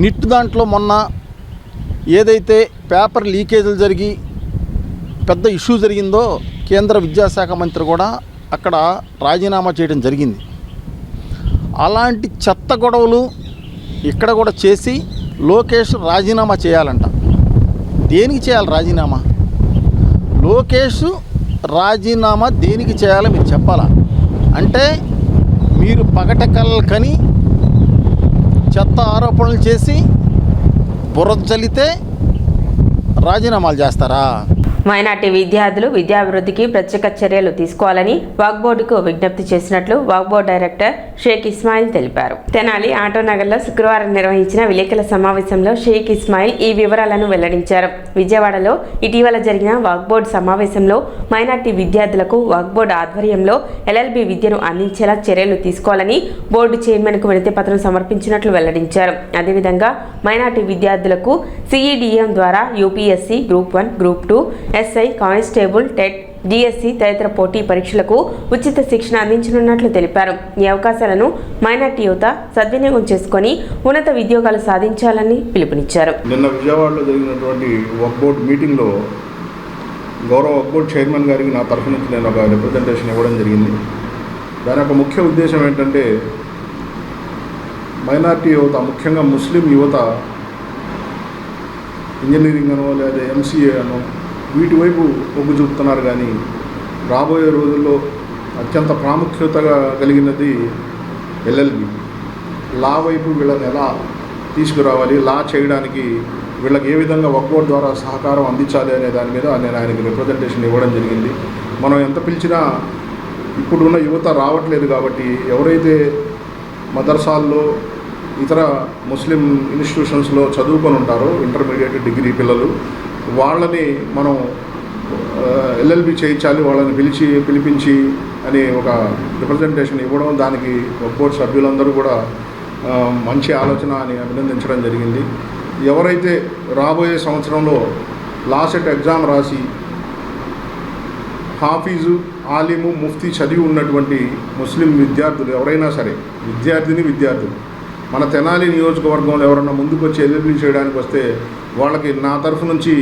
నిట్ దాంట్లో మొన్న ఏదైతే పేపర్ లీకేజీలు జరిగి పెద్ద ఇష్యూ జరిగిందో కేంద్ర విద్యాశాఖ మంత్రి కూడా అక్కడ రాజీనామా చేయడం జరిగింది. అలాంటి చెత్త గొడవలు ఇక్కడ కూడా చేసి లోకేష్ రాజీనామా చేయాలంట. దేనికి చేయాలి రాజీనామా? లోకేష్ రాజీనామా దేనికి చేయాలో మీరు చెప్పాలా? అంటే మీరు పగటకల్కని చెత్త ఆరోపణలు చేసి బురద చల్లితే రాజీనామాలు చేస్తారా? మైనార్టీ విద్యార్థులు విద్యాభివృద్ధికి ప్రత్యేక చర్యలు తీసుకోవాలని వక్ఫ్ బోర్డుకు విజ్ఞప్తి చేసినట్లు వక్ఫ్ బోర్డు డైరెక్టర్ షేక్ ఇస్మాయిల్ తెలిపారు. తెనాలి ఆటోనగర్లో శుక్రవారం నిర్వహించిన విలేకరుల సమావేశంలో షేక్ ఇస్మాయిల్ ఈ వివరాలను వెల్లడించారు. విజయవాడలో ఇటీవల జరిగిన వక్ఫ్ బోర్డు సమావేశంలో మైనార్టీ విద్యార్థులకు వక్ఫ్ బోర్డు ఆధ్వర్యంలో ఎల్ఎల్బి విద్యను అందించేలా చర్యలు తీసుకోవాలని బోర్డు చైర్మన్కు వినతి పత్రం సమర్పించినట్లు వెల్లడించారు. అదేవిధంగా మైనార్టీ విద్యార్థులకు సిఈడిఎం ద్వారా UPSC group 1, group 2, SI, constable, TET, DSC తదితర పోటీ పరీక్షలకు ఉచిత శిక్షణ అందించనున్నట్లు తెలిపారు. ఈ అవకాశాలను మైనార్టీ యువత సద్వినియోగం చేసుకుని ఉన్నత ఉద్యోగాలు సాధించాలని పిలుపునిచ్చారు. నిన్న విజయవాడలో జరిగినటువంటి వక్ఫ్ బోర్డు మీటింగ్లో గౌరవ వక్ఫ్ బోర్డు చైర్మన్ గారికి నా తరఫు నుంచి నేను ఒక రిప్రజెంటేషన్ ఇవ్వడం జరిగింది. దాని యొక్క ముఖ్య ఉద్దేశం ఏంటంటే మైనార్టీ యువత, ముఖ్యంగా ముస్లిం యువత ఇంజనీరింగ్ అనో లేదా ఎంసీఏ అనో వీటి వైపు మొగ్గు చూపుతున్నారు. కానీ రాబోయే రోజుల్లో అత్యంత ప్రాముఖ్యతగా కలిగినది ఎల్ఎల్బి. లా వైపు వీళ్ళని ఎలా తీసుకురావాలి, లా చేయడానికి వీళ్ళకి ఏ విధంగా వక్ఫ్ బోర్డు ద్వారా సహకారం అందించాలి అనే దాని మీద నేను ఆయనకి రిప్రజెంటేషన్ ఇవ్వడం జరిగింది. మనం ఎంత పిలిచినా ఇప్పుడున్న యువత రావట్లేదు. కాబట్టి ఎవరైతే మదర్సాల్లో ఇతర ముస్లిం ఇన్స్టిట్యూషన్స్లో చదువుకొని ఉంటారో ఇంటర్మీడియట్, డిగ్రీ పిల్లలు, వాళ్ళని మనం ఎల్ఎల్బి చేయించాలి, వాళ్ళని పిలిపించి అని ఒక రిప్రజెంటేషన్ ఇవ్వడం, దానికి వక్ఫ్ బోర్డు సభ్యులందరూ కూడా మంచి ఆలోచన అని అభినందించడం జరిగింది. ఎవరైతే రాబోయే సంవత్సరంలో లాసెట్ ఎగ్జామ్ రాసి హాఫీజు, ఆలిము, ముఫ్తీ చదివి ఉన్నటువంటి ముస్లిం విద్యార్థులు ఎవరైనా సరే, విద్యార్థులు మన తెనాలి నియోజకవర్గంలో ఎవరన్నా ముందుకు వచ్చి ఎల్ఎల్బి చేయడానికి వస్తే వాళ్ళకి నా తరఫు నుంచి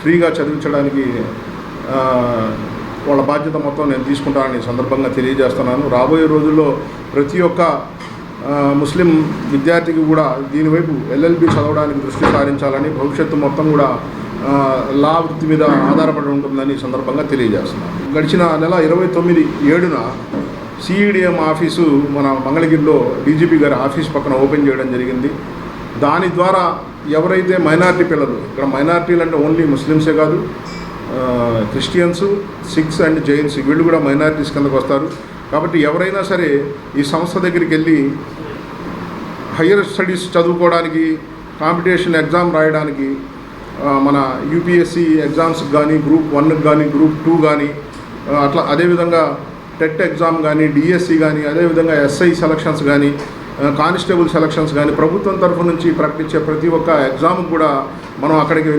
ఫ్రీగా చదివించడానికి వాళ్ళ బాధ్యత మొత్తం నేను తీసుకుంటానని సందర్భంగా తెలియజేస్తున్నాను. రాబోయే రోజుల్లో ప్రతి ఒక్క ముస్లిం విద్యార్థికి కూడా దీనివైపు ఎల్ఎల్బి చదవడానికి దృష్టి సారించాలని, భవిష్యత్తు మొత్తం కూడా లా వృత్తి మీద ఆధారపడి ఉంటుందని సందర్భంగా తెలియజేస్తున్నాను. గడిచిన నెల 29/7 సిఈడిఎం ఆఫీసు మన మంగళగిరిలో డీజీపీ గారి ఆఫీస్ పక్కన ఓపెన్ చేయడం జరిగింది. దాని ద్వారా ఎవరైతే మైనారిటీ పిల్లలు, ఇక్కడ మైనారిటీలు అంటే ఓన్లీ ముస్లిమ్సే కాదు, క్రిస్టియన్స్, సిఖ్స్ అండ్ జైన్స్ వీళ్ళు కూడా మైనారిటీస్ కిందకు వస్తారు. కాబట్టి ఎవరైనా సరే ఈ సంస్థ దగ్గరికి వెళ్ళి హయ్యర్ స్టడీస్ చదువుకోవడానికి, కాంపిటీషన్ ఎగ్జామ్ రాయడానికి, మన యూపీఎస్సీ ఎగ్జామ్స్కి కానీ, గ్రూప్ 1కి కానీ, గ్రూప్ 2 కానీ, అట్లా అదేవిధంగా టెట్ ఎగ్జామ్ కానీ, డిఎస్సి కానీ, అదేవిధంగా ఎస్ఐ సెలక్షన్స్ కానీ, కానిస్టేబుల్ సెలక్షన్స్ కానీ ప్రభుత్వం తరఫు నుంచి ప్రకటించే ప్రతి ఒక్క ఎగ్జామ్ కూడా మనం అక్కడికి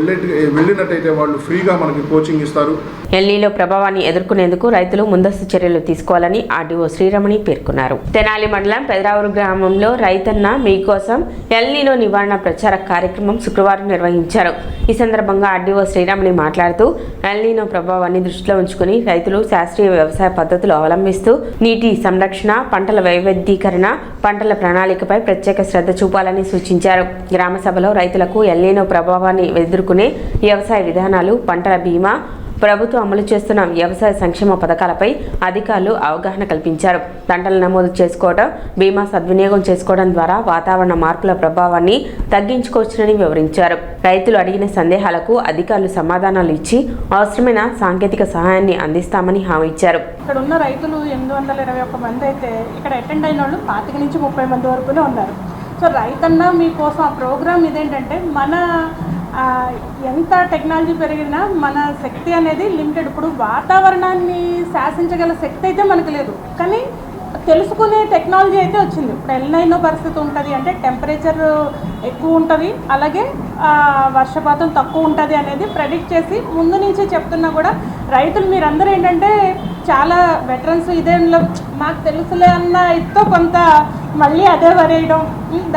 వెళ్ళినట్టయితే వాళ్ళు ఫ్రీగా మనకి కోచింగ్ ఇస్తారు. ఎల్నీలో ప్రభావాన్ని ఎదుర్కొనేందుకు రైతులు ముందస్తు చర్యలు తీసుకోవాలని ఆర్డీఓ శ్రీరమణి పేర్కొన్నారు. తెనాలి మండలం పెదరావూరు గ్రామంలో రైతన్న మీకోసం ఎల్నీలో నివారణ ప్రచార కార్యక్రమం శుక్రవారం నిర్వహించారు. ఈ సందర్భంగా ఆర్డీఓ శ్రీరమణి మాట్లాడుతూ ఎల్నీలో ప్రభావాన్ని దృష్టిలో ఉంచుకుని రైతులు శాస్త్రీయ వ్యవసాయ పద్ధతులు అవలంబిస్తూ నీటి సంరక్షణ, పంటల వైవిధ్యీకరణ, పంటల ప్రణాళికపై ప్రత్యేక శ్రద్ధ చూపాలని సూచించారు. గ్రామ సభలో రైతులకు ఎల్నీలో ప్రభావాన్ని ఎదుర్కొనే వ్యవసాయ విధానాలు, పంటల బీమా, ప్రభుత్వం అమలు చేస్తున్న వ్యవసాయ సంక్షేమ పథకాలపై అధికారులు అవగాహన కల్పించారు. పంటలు నమోదు చేసుకోవడం, బీమా సద్వినియోగం చేసుకోవడం ద్వారా వాతావరణ మార్పుల ప్రభావాన్ని తగ్గించుకోవచ్చునని వివరించారు. రైతులు అడిగిన సందేహాలకు అధికారులు సమాధానాలు ఇచ్చి అవసరమైన సాంకేతిక సహాయాన్ని అందిస్తామని హామీ ఇచ్చారు. ఇక్కడ ఉన్న రైతులు 821 మంది అయితే ఇక్కడ అటెండ్ అయిన వాళ్ళు 25 నుంచి 30 మంది వరకునే ఉన్నారు. సో రైతన్న మీకోసం ఆ ప్రోగ్రామ్ ఇదేంటంటే మన ఎంత టెక్నాలజీ పెరిగినా మన శక్తి అనేది లిమిటెడ్. ఇప్పుడు వాతావరణాన్ని శాసించగల శక్తి అయితే మనకు లేదు, కానీ తెలుసుకునే టెక్నాలజీ అయితే వచ్చింది. ఇప్పుడు ఎల్నైనో పరిస్థితి ఉంటుంది అంటే టెంపరేచర్ ఎక్కువ ఉంటుంది, అలాగే వర్షపాతం తక్కువ ఉంటుంది అనేది ప్రెడిక్ట్ చేసి ముందు నుంచి చెప్తున్నా కూడా రైతులు మీరందరూ ఏంటంటే చాలా వెటరన్స్ ఇదేలో మాకు తెలుసులే అన్న ఇతో కొంత మళ్ళీ అదే వరేయడం,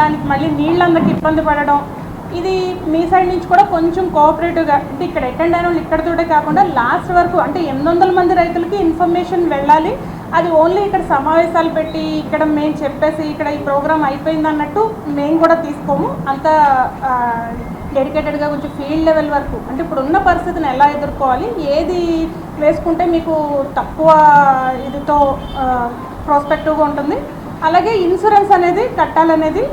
దానికి మళ్ళీ నీళ్ళందరికి ఇబ్బంది పడడం, ఇది మీ సైడ్ నుంచి కూడా కొంచెం కోఆపరేటివ్గా అంటే ఇక్కడ అటెండ్ అయిన వాళ్ళు ఇక్కడతోటే కాకుండా లాస్ట్ వరకు అంటే 800 మంది రైతులకి ఇన్ఫర్మేషన్ వెళ్ళాలి. అది ఓన్లీ ఇక్కడ సమావేశాలు పెట్టి ఇక్కడ మేము చెప్పేసి ఇక్కడ ఈ ప్రోగ్రామ్ అయిపోయింది అన్నట్టు మేము కూడా తీసుకోము. అంత డెడికేటెడ్గా కొంచెం ఫీల్డ్ లెవెల్ వరకు అంటే ఇప్పుడు ఉన్న పరిస్థితిని ఎలా ఎదుర్కోవాలి, ఏది వేసుకుంటే మీకు తక్కువ ఇదితో ప్రాస్పెక్టివ్గా ఉంటుంది, అలాగే ఇన్సూరెన్స్ అనేది కట్టాలనేది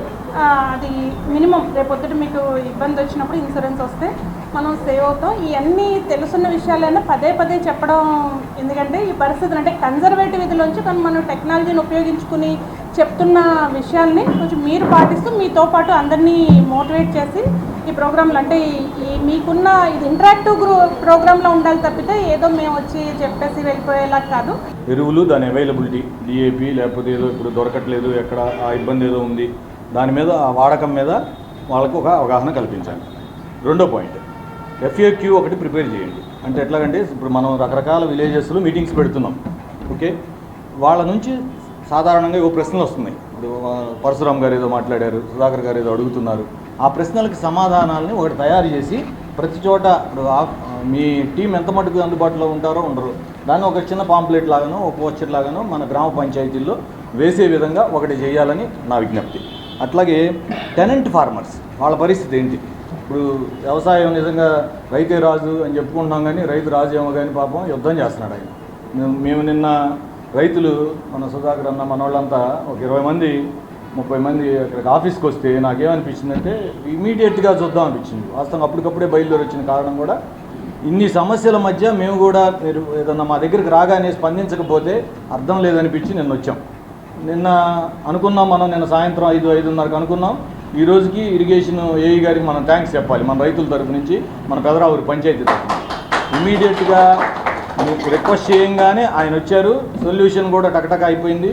అది మినిమం. రేపొద్దుట మీకు ఇబ్బంది వచ్చినప్పుడు ఇన్సూరెన్స్ వస్తే మనం సేవ్ అవుతాం. ఇవన్నీ తెలుసున్న విషయాలైనా పదే పదే చెప్పడం, ఎందుకంటే ఈ పరిస్థితులు అంటే కన్జర్వేటివ్ విధిలోంచి కానీ మనం టెక్నాలజీని ఉపయోగించుకుని చెప్తున్న విషయాల్ని కొంచెం మీరు పాటిస్తూ మీతో పాటు అందరినీ మోటివేట్ చేసి ఈ ప్రోగ్రాంలు అంటే ఈ మీకున్న ఇది ఇంటరాక్టివ్ ప్రోగ్రాంలో ఉండాలి తప్పితే ఏదో మేము వచ్చి చెప్పేసి వెళ్ళిపోయేలా కాదు. ఎరువులు, దాని అవైలబిలిటీ, డిఏపి లేకపోతే ఏదో ఇప్పుడు దొరకట్లేదు, ఎక్కడ ఆ ఇబ్బంది ఏదో ఉంది, దాని మీద ఆ వాడకం మీద వాళ్ళకు ఒక అవగాహన కల్పించాలి. రెండో పాయింట్, FAQ ఒకటి ప్రిపేర్ చేయండి. అంటే ఎట్లాగంటే ఇప్పుడు మనం రకరకాల విలేజెస్లో మీటింగ్స్ పెడుతున్నాం, ఓకే, వాళ్ళ నుంచి సాధారణంగా ఏవో ప్రశ్నలు వస్తున్నాయి. ఇప్పుడు పరశురామ్ గారు ఏదో మాట్లాడారు, సుధాకర్ గారు ఏదో అడుగుతున్నారు. ఆ ప్రశ్నలకు సమాధానాలని ఒకటి తయారు చేసి ప్రతి చోట ఇప్పుడు మీ టీం ఎంత మటుకు అందుబాటులో ఉంటారో ఉండరు, దాన్ని ఒక చిన్న పాంప్లెట్ లాగానో ఒక పోస్టర్ లాగానో మన గ్రామ పంచాయతీల్లో వేసే విధంగా ఒకటి చేయాలని నా విజ్ఞప్తి. అట్లాగే టెనెంట్ ఫార్మర్స్ వాళ్ళ పరిస్థితి ఏంటి? ఇప్పుడు వ్యవసాయం నిజంగా రైతే రాజు అని చెప్పుకుంటున్నాం, కానీ రైతు రాజు ఏమో కానీ పాపం యుద్ధం చేస్తున్నాడు ఆయన. మేము నిన్న రైతులు మన సుధాకర్ అన్న మన వాళ్ళంతా ఒక 20 మంది 30 మంది అక్కడికి ఆఫీస్కి వస్తే నాకేమనిపించిందంటే ఇమీడియట్గా చూద్దాం అనిపించింది. వాస్తవంగా అప్పటికప్పుడే బయలుదేరి వచ్చిన కారణం కూడా ఇన్ని సమస్యల మధ్య మేము కూడా మీరు ఏదన్నా మా దగ్గరికి రాగానే స్పందించకపోతే అర్థం లేదనిపించి నిన్న వచ్చాం. నిన్న అనుకున్నాం మనం, నిన్న సాయంత్రం 5-5:30 అనుకున్నాం. ఈ రోజుకి ఇరిగేషన్ ఏఈ గారికి మనం థ్యాంక్స్ చెప్పాలి మన రైతుల తరపు నుంచి, మన పెదరావూరు పంచాయతీ తరఫు నుంచి. ఇమీడియట్గా రిక్వెస్ట్ చేయంగానే ఆయన వచ్చారు, సొల్యూషన్ కూడా టకటక అయిపోయింది.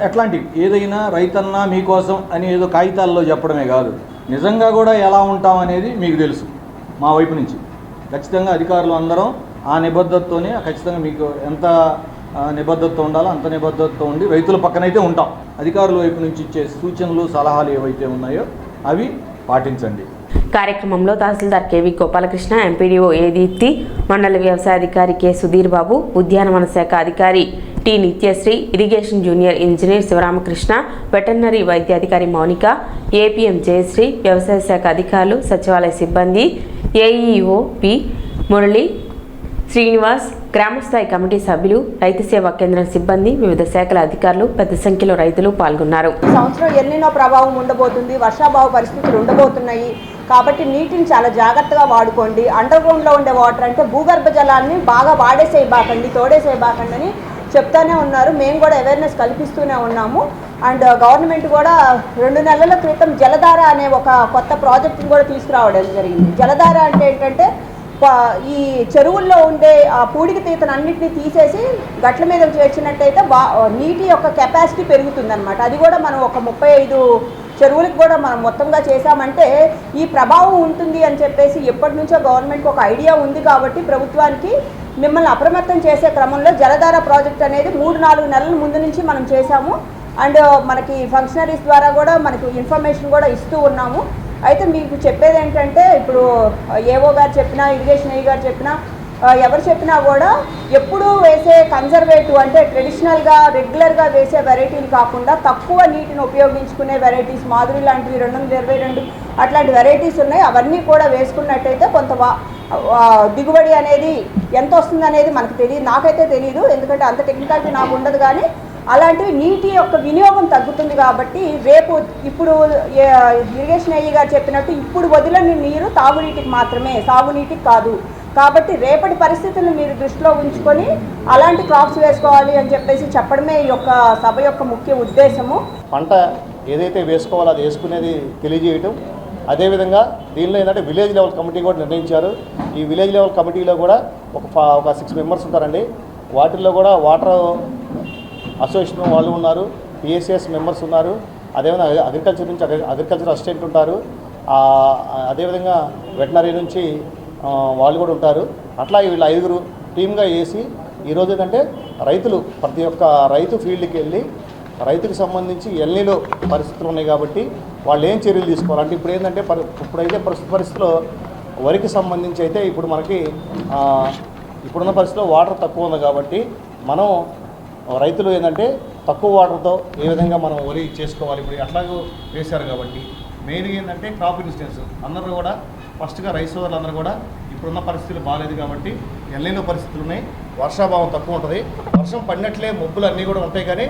ఎట్లాంటివి ఏదైనా రైతన్నా మీకోసం అని ఏదో కాగితాల్లో చెప్పడమే కాదు, నిజంగా కూడా ఎలా ఉంటాం అనేది మీకు తెలుసు. మా వైపు నుంచి ఖచ్చితంగా అధికారులు అందరం ఆ నిబద్ధతతోనే ఖచ్చితంగా మీకు ఎంత నిబద్ధత ఉండాలో అంత నిబద్ధతతో ఉండి రైతుల పక్కనైతే ఉంటాం. అధికారుల వైపు నుంచి ఇచ్చే సూచనలు సలహాలు ఏవైతే ఉన్నాయో అవి పాటించండి. కార్యక్రమంలో tahsildar KV Gopalakrishna, MPDO A Deepthi, మండల వ్యవసాయ అధికారి కె సుధీర్ బాబు, ఉద్యానవన శాఖ అధికారి T Nithyasri, irrigation junior engineer Sivaramakrishna, veterinary వైద్యాధికారి మౌనిక, ఏపీఎం జయశ్రీ, వ్యవసాయ శాఖ అధికారులు, సచివాలయ సిబ్బంది, ఏఈఓ పి మురళి, శ్రీనివాస్, గ్రామస్థాయి కమిటీ సభ్యులు, రైతు సేవా కేంద్రం సిబ్బంది, వివిధ శాఖల అధికారులు, పెద్ద సంఖ్యలో రైతులు పాల్గొన్నారు. ఈ సంవత్సరం ఎల్నినో ప్రభావం ఉండబోతుంది, వర్షాభావ పరిస్థితులు ఉండబోతున్నాయి కాబట్టి నీటిని చాలా జాగ్రత్తగా వాడుకోండి. అండర్ గ్రౌండ్లో ఉండే వాటర్ అంటే భూగర్భ జలాన్ని బాగా వాడేసేయబాకండి, తోడేసేయబాకండి అని చెప్తానే ఉన్నారు. మేము కూడా అవేర్నెస్ కల్పిస్తూనే ఉన్నాము. అండ్ గవర్నమెంట్ కూడా 2 నెలల క్రితం జలధార అనే ఒక కొత్త ప్రాజెక్టుని కూడా తీసుకురావడం జరిగింది. జలధార అంటే ఏంటంటే ఈ చెరువుల్లో ఉండే ఆ పూడికి తీతనన్నింటినీ తీసేసి గట్ల మీద చేర్చినట్టయితే నీటి యొక్క కెపాసిటీ పెరుగుతుందన్నమాట. అది కూడా మనం ఒక 35 చెరువులకు కూడా మనం మొత్తంగా చేశామంటే ఈ ప్రభావం ఉంటుంది అని చెప్పేసి ఎప్పటి నుంచో గవర్నమెంట్కి ఒక ఐడియా ఉంది. కాబట్టి ప్రభుత్వానికి మిమ్మల్ని అప్రమత్తం చేసే క్రమంలో జలధార ప్రాజెక్ట్ అనేది 3-4 నెలల ముందు నుంచి మనం చేశాము. అండ్ మనకి ఫంక్షనరీస్ ద్వారా కూడా మనకు ఇన్ఫర్మేషన్ కూడా ఇస్తూ ఉన్నాము. అయితే మీకు చెప్పేది ఏంటంటే, ఇప్పుడు ఏఓ గారు చెప్పినా, ఇరిగేషన్ ఏ గారు చెప్పినా, ఎవరు చెప్పినా కూడా ఎప్పుడూ వేసే కన్జర్వేటివ్ అంటే ట్రెడిషనల్గా రెగ్యులర్గా వేసే వెరైటీలు కాకుండా తక్కువ నీటిని ఉపయోగించుకునే వెరైటీస్, మాధురి లాంటివి 222 అట్లాంటి వెరైటీస్ ఉన్నాయి. అవన్నీ కూడా వేసుకున్నట్టయితే కొంత దిగుబడి అనేది ఎంత వస్తుంది అనేది మనకు తెలియదు, నాకైతే తెలియదు, ఎందుకంటే అంత టెక్నికాలిటీ నాకు ఉండదు. కానీ అలాంటివి నీటి యొక్క వినియోగం తగ్గుతుంది. కాబట్టి రేపు ఇప్పుడు ఇరిగేషన్ అయ్యి గారు చెప్పినట్టు ఇప్పుడు వదిలిన నీరు తాగునీటికి మాత్రమే, సాగునీటికి కాదు. కాబట్టి రేపటి పరిస్థితులను మీరు దృష్టిలో ఉంచుకొని అలాంటి క్రాప్స్ వేసుకోవాలి అని చెప్పేసి చెప్పడమే ఈ యొక్క సభ యొక్క ముఖ్య ఉద్దేశము. పంట ఏదైతే వేసుకోవాలో అది వేసుకునేది తెలియజేయటం. అదేవిధంగా దీనిలో ఏంటంటే విలేజ్ లెవెల్ కమిటీ కూడా నిర్ణయించారు. ఈ విలేజ్ లెవెల్ కమిటీలో కూడా ఒక 6 మెంబర్స్ ఉంటారండి. వాటిల్లో కూడా వాటర్ అసోసియేషన్ వాళ్ళు ఉన్నారు, పిఎస్సిఎస్ మెంబర్స్ ఉన్నారు, అదేవిధంగా అగ్రికల్చర్ నుంచి అగ్రికల్చర్ అసిస్టెంట్ ఉంటారు, అదేవిధంగా వెటనరీ నుంచి వాళ్ళు కూడా ఉంటారు. అట్లా వీళ్ళు 5 టీమ్గా వేసి ఈరోజు ఏంటంటే రైతులు ప్రతి ఒక్క రైతు ఫీల్డ్కి వెళ్ళి రైతుకు సంబంధించి ఎల్నీలో పరిస్థితులు ఉన్నాయి కాబట్టి వాళ్ళు ఏం చర్యలు తీసుకోవాలంటే ఇప్పుడు ఏంటంటే ఇప్పుడైతే పరిస్థితిలో వరికి సంబంధించి అయితే ఇప్పుడు మనకి ఇప్పుడున్న పరిస్థితిలో వాటర్ తక్కువ ఉంది కాబట్టి మనం రైతులు ఏంటంటే తక్కువ వాటర్తో ఏ విధంగా మనం వరి చేసుకోవాలి ఇప్పుడు అట్లాగూ వేశారు. కాబట్టి మెయిన్గా ఏంటంటే క్రాప్ ఇన్సూరెన్స్ అందరూ కూడా ఫస్ట్గా రైతు సోదరులు అందరూ కూడా ఇప్పుడున్న పరిస్థితులు బాగాలేదు కాబట్టి ఎల్నీలో పరిస్థితులు ఉన్నాయి, వర్షాభావం తక్కువ ఉంటుంది, వర్షం పడినట్లే మబ్బులు అన్నీ కూడా ఉంటాయి కానీ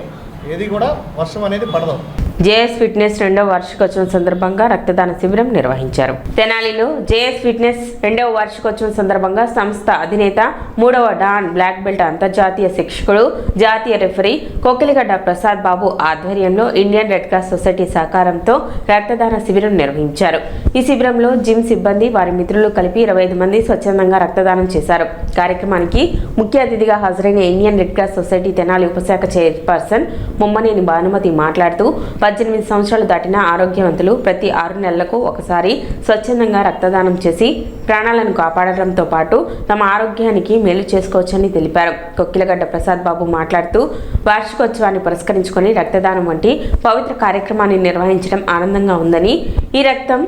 ఏది కూడా వర్షం అనేది పడదు. జేఎస్ ఫిట్నెస్ 2వ వార్షికోత్సవం సందర్భంగా రక్తదాన శిబిరం నిర్వహించారు. తెనాలిలో జేఎస్ ఫిట్నెస్ 2వ వార్షికోత్సవం సందర్భంగా సంస్థ అధినేత 3వ డాన్ బ్లాక్ బెల్ట్ అంతర్జాతీయ శిక్షకుడు, జాతీయ రెఫరీ కొక్కిలిగడ్డ ప్రసాద్ బాబు ఆధ్వర్యంలో ఇండియన్ రెడ్ క్రాస్ సొసైటీ సహకారంతో రక్తదాన శిబిరం నిర్వహించారు. ఈ శిబిరంలో జిమ్ సిబ్బంది, వారి మిత్రులు కలిపి 25 మంది స్వచ్ఛందంగా రక్తదానం చేశారు. కార్యక్రమానికి ముఖ్య అతిథిగా హాజరైన Indian red cross society Tenali ఉపశాఖ చైర్పర్సన్ ముమ్మనేని భానుమతి మాట్లాడుతూ 18 సంవత్సరాలు దాటిన ఆరోగ్యవంతులు ప్రతి 6 నెలలకు ఒకసారి స్వచ్ఛందంగా రక్తదానం చేసి ప్రాణాలను కాపాడటంతో పాటు తమ ఆరోగ్యానికి మేలు చేసుకోవచ్చని తెలిపారు. కొక్కిలగడ్డ ప్రసాద్ బాబు మాట్లాడుతూ వార్షికోత్సవాన్ని పురస్కరించుకొని రక్తదానం వంటి పవిత్ర కార్యక్రమాన్ని నిర్వహించడం ఆనందంగా ఉందని, ఈ రక్తం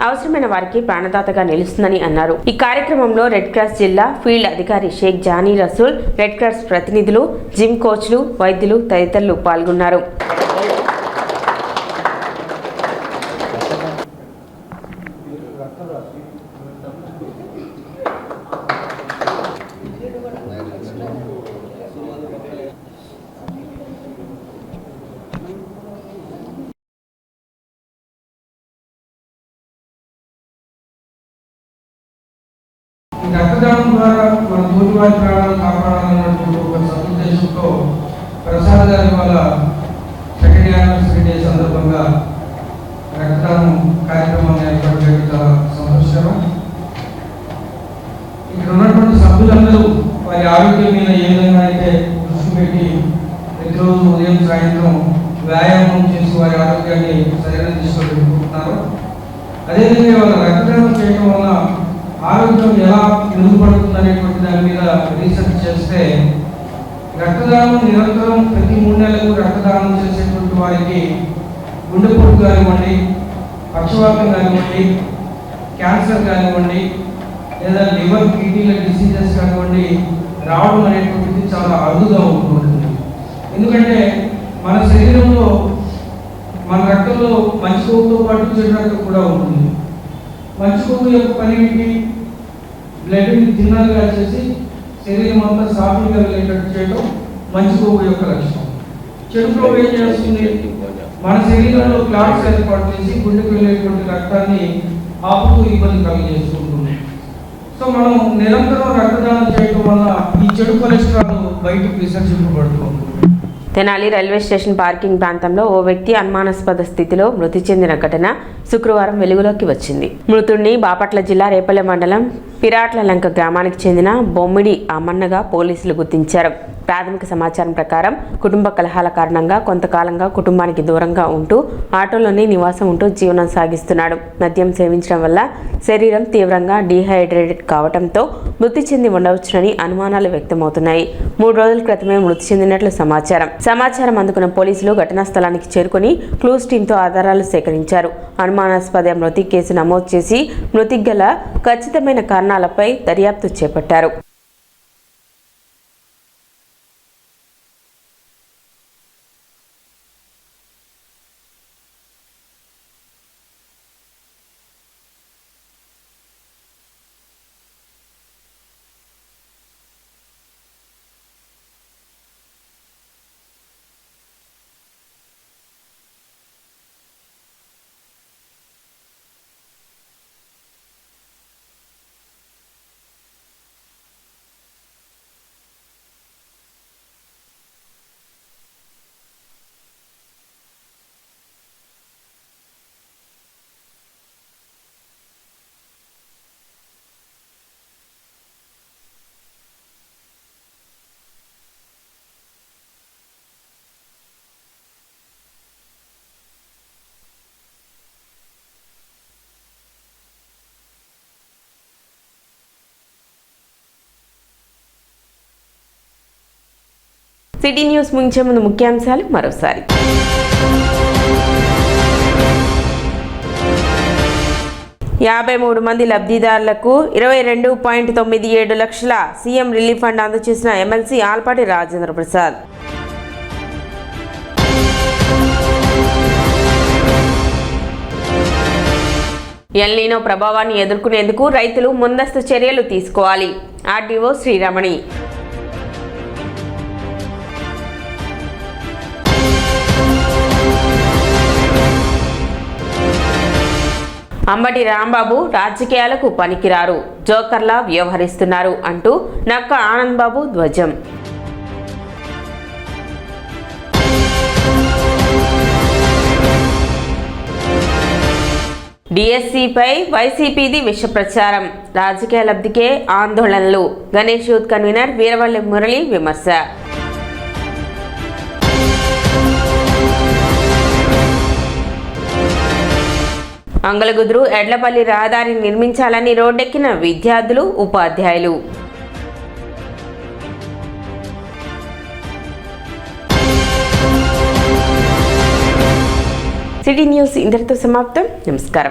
అవసరమైన వారికి ప్రాణదాతగా నిలుస్తుందని అన్నారు. ఈ కార్యక్రమంలో రెడ్ క్రాస్ జిల్లా ఫీల్డ్ అధికారి షేక్ జానీ రసూల్, రెడ్ క్రాస్ ప్రతినిధులు, జిమ్ కోచ్లు, వైద్యులు తదితరులు పాల్గొన్నారు. రక్తదానం ద్వారా మన తోటివారి ప్రాణాలు కాపాడాలన్నటువంటి ఒక సదుద్దేశంతో ప్రసాద్ గారి వల్ల 2వ యానివర్సరీ డే సందర్భంగా రక్తదానం కార్యక్రమాన్ని ఏర్పాటు చేయడం చాలా సంతోషకరం. ఇక్కడ ఉన్నటువంటి సభ్యులందరూ వారి ఆరోగ్యం మీద ఏ విధంగా అయితే దృష్టి పెట్టి ప్రతిరోజు ఉదయం సాయంత్రం వ్యాయామం చేసి వారి ఆరోగ్యాన్ని సరైన దిశలో పెట్టుకుంటున్నారు. అదేవిధంగా వాళ్ళ రక్తదానం చేయడం వల్ల ఆరోగ్యం ఎలా మెరుగుపడుతుంది అనేటువంటి దాని మీద రీసెర్చ్ చేస్తే రక్తదానం నిరంతరం ప్రతి 3 నెలలకు రక్తదానం చేసేటువంటి వారికి గుండెపోటు కానివ్వండి, పక్షవాతం కానివ్వండి, క్యాన్సర్ కానివ్వండి, లేదా లివర్ కిడ్నీల డిసీజెస్ కానివ్వండి రావడం అనేటువంటిది చాలా అరుదుగా ఉంటుంది. ఎందుకంటే మన శరీరంలో మన రక్తంలో మంచి కొవ్వుతో పాటు చెడు రక్తం కూడా ఉంటుంది. మంచి కొవ్వు యొక్క పని ఏంటి? బ్లడ్ని తిన్నగా చేసి శరీరం అంతా సాఫీగా వెళ్ళేటట్టు చేయడం మంచి కొవ్వు యొక్క లక్షణం. చెడు కొవ్వు ఏం చేస్తుంది? మన శరీరంలో క్లాట్స్ ఏర్పాటు చేసి గుండెకు వెళ్ళేటువంటి రక్తాన్ని ఆపుతూ ఇబ్బంది కలిగజేసుకుంటుంది. సో మనం నిరంతరం రక్తదానం చేయడం వల్ల ఈ చెడు కొలెస్ట్రాల్ బయటకు విసర్జింపబడుతూ ఉంటుంది. తెనాలి రైల్వే స్టేషన్ పార్కింగ్ ప్రాంతంలో ఓ వ్యక్తి అనుమానాస్పద స్థితిలో మృతి చెందిన ఘటన శుక్రవారం వెలుగులోకి వచ్చింది. మృతుడిని బాపట్ల జిల్లా రేపల్లె మండలం పిరాట్లలంక గ్రామానికి చెందిన బొమ్మిడి అమ్మన్నగా పోలీసులు గుర్తించారు. ప్రాథమిక సమాచారం ప్రకారం కుటుంబ కలహాల కారణంగా కొంతకాలంగా కుటుంబానికి దూరంగా ఉంటూ ఆటోలోనే నివాసం ఉంటూ జీవనం సాగిస్తున్నాడు. మద్యం సేవించడం వల్ల శరీరం తీవ్రంగా డీహైడ్రేటెడ్ కావడంతో మృతి చెంది ఉండవచ్చునని అనుమానాలు వ్యక్తమవుతున్నాయి. 3 రోజుల క్రితమే మృతి చెందినట్లు సమాచారం అందుకున్న పోలీసులు ఘటనా స్థలానికి చేరుకుని క్లూస్ టీంతో ఆధారాలు సేకరించారు. అనుమానాస్పద మృతి కేసు నమోదు చేసి మృతికి గల ఖచ్చితమైన కారణాలపై దర్యాప్తు చేపట్టారు. సిటీ న్యూస్ ముగించే ముందు ముఖ్యాంశాలు మరోసారి. 53 మంది లబ్ధిదారులకు 22.97 లక్షల సీఎం రిలీఫ్ ఫండ్ అందజేసిన MLC all party Rajendra Prasad. El Niño ప్రభావాన్ని ఎదుర్కొనేందుకు రైతులు ముందస్తు చర్యలు తీసుకోవాలి. ఆర్డీఓ శ్రీరమణి. అంబటి రాంబాబు రాజకీయాలకు పనికిరారు, జోకర్లా వ్యవహరిస్తున్నారు అంటూ నక్క ఆనంద్ బాబు ధ్వజం. డిఎస్సిపై వైసీపీది విష ప్రచారం, రాజకీయ లబ్ధికే ఆందోళనలు. గణేష్ యూత్ కన్వీనర్ వీరవల్లి మురళి విమర్శ. అంగలగుదురు ఎడ్లపల్లి రహదారి నిర్మించాలని రోడ్డెక్కిన విద్యార్థులు, ఉపాధ్యాయులు. సిటీ న్యూస్ ఇంతటితో సమాప్తం. నమస్కారం.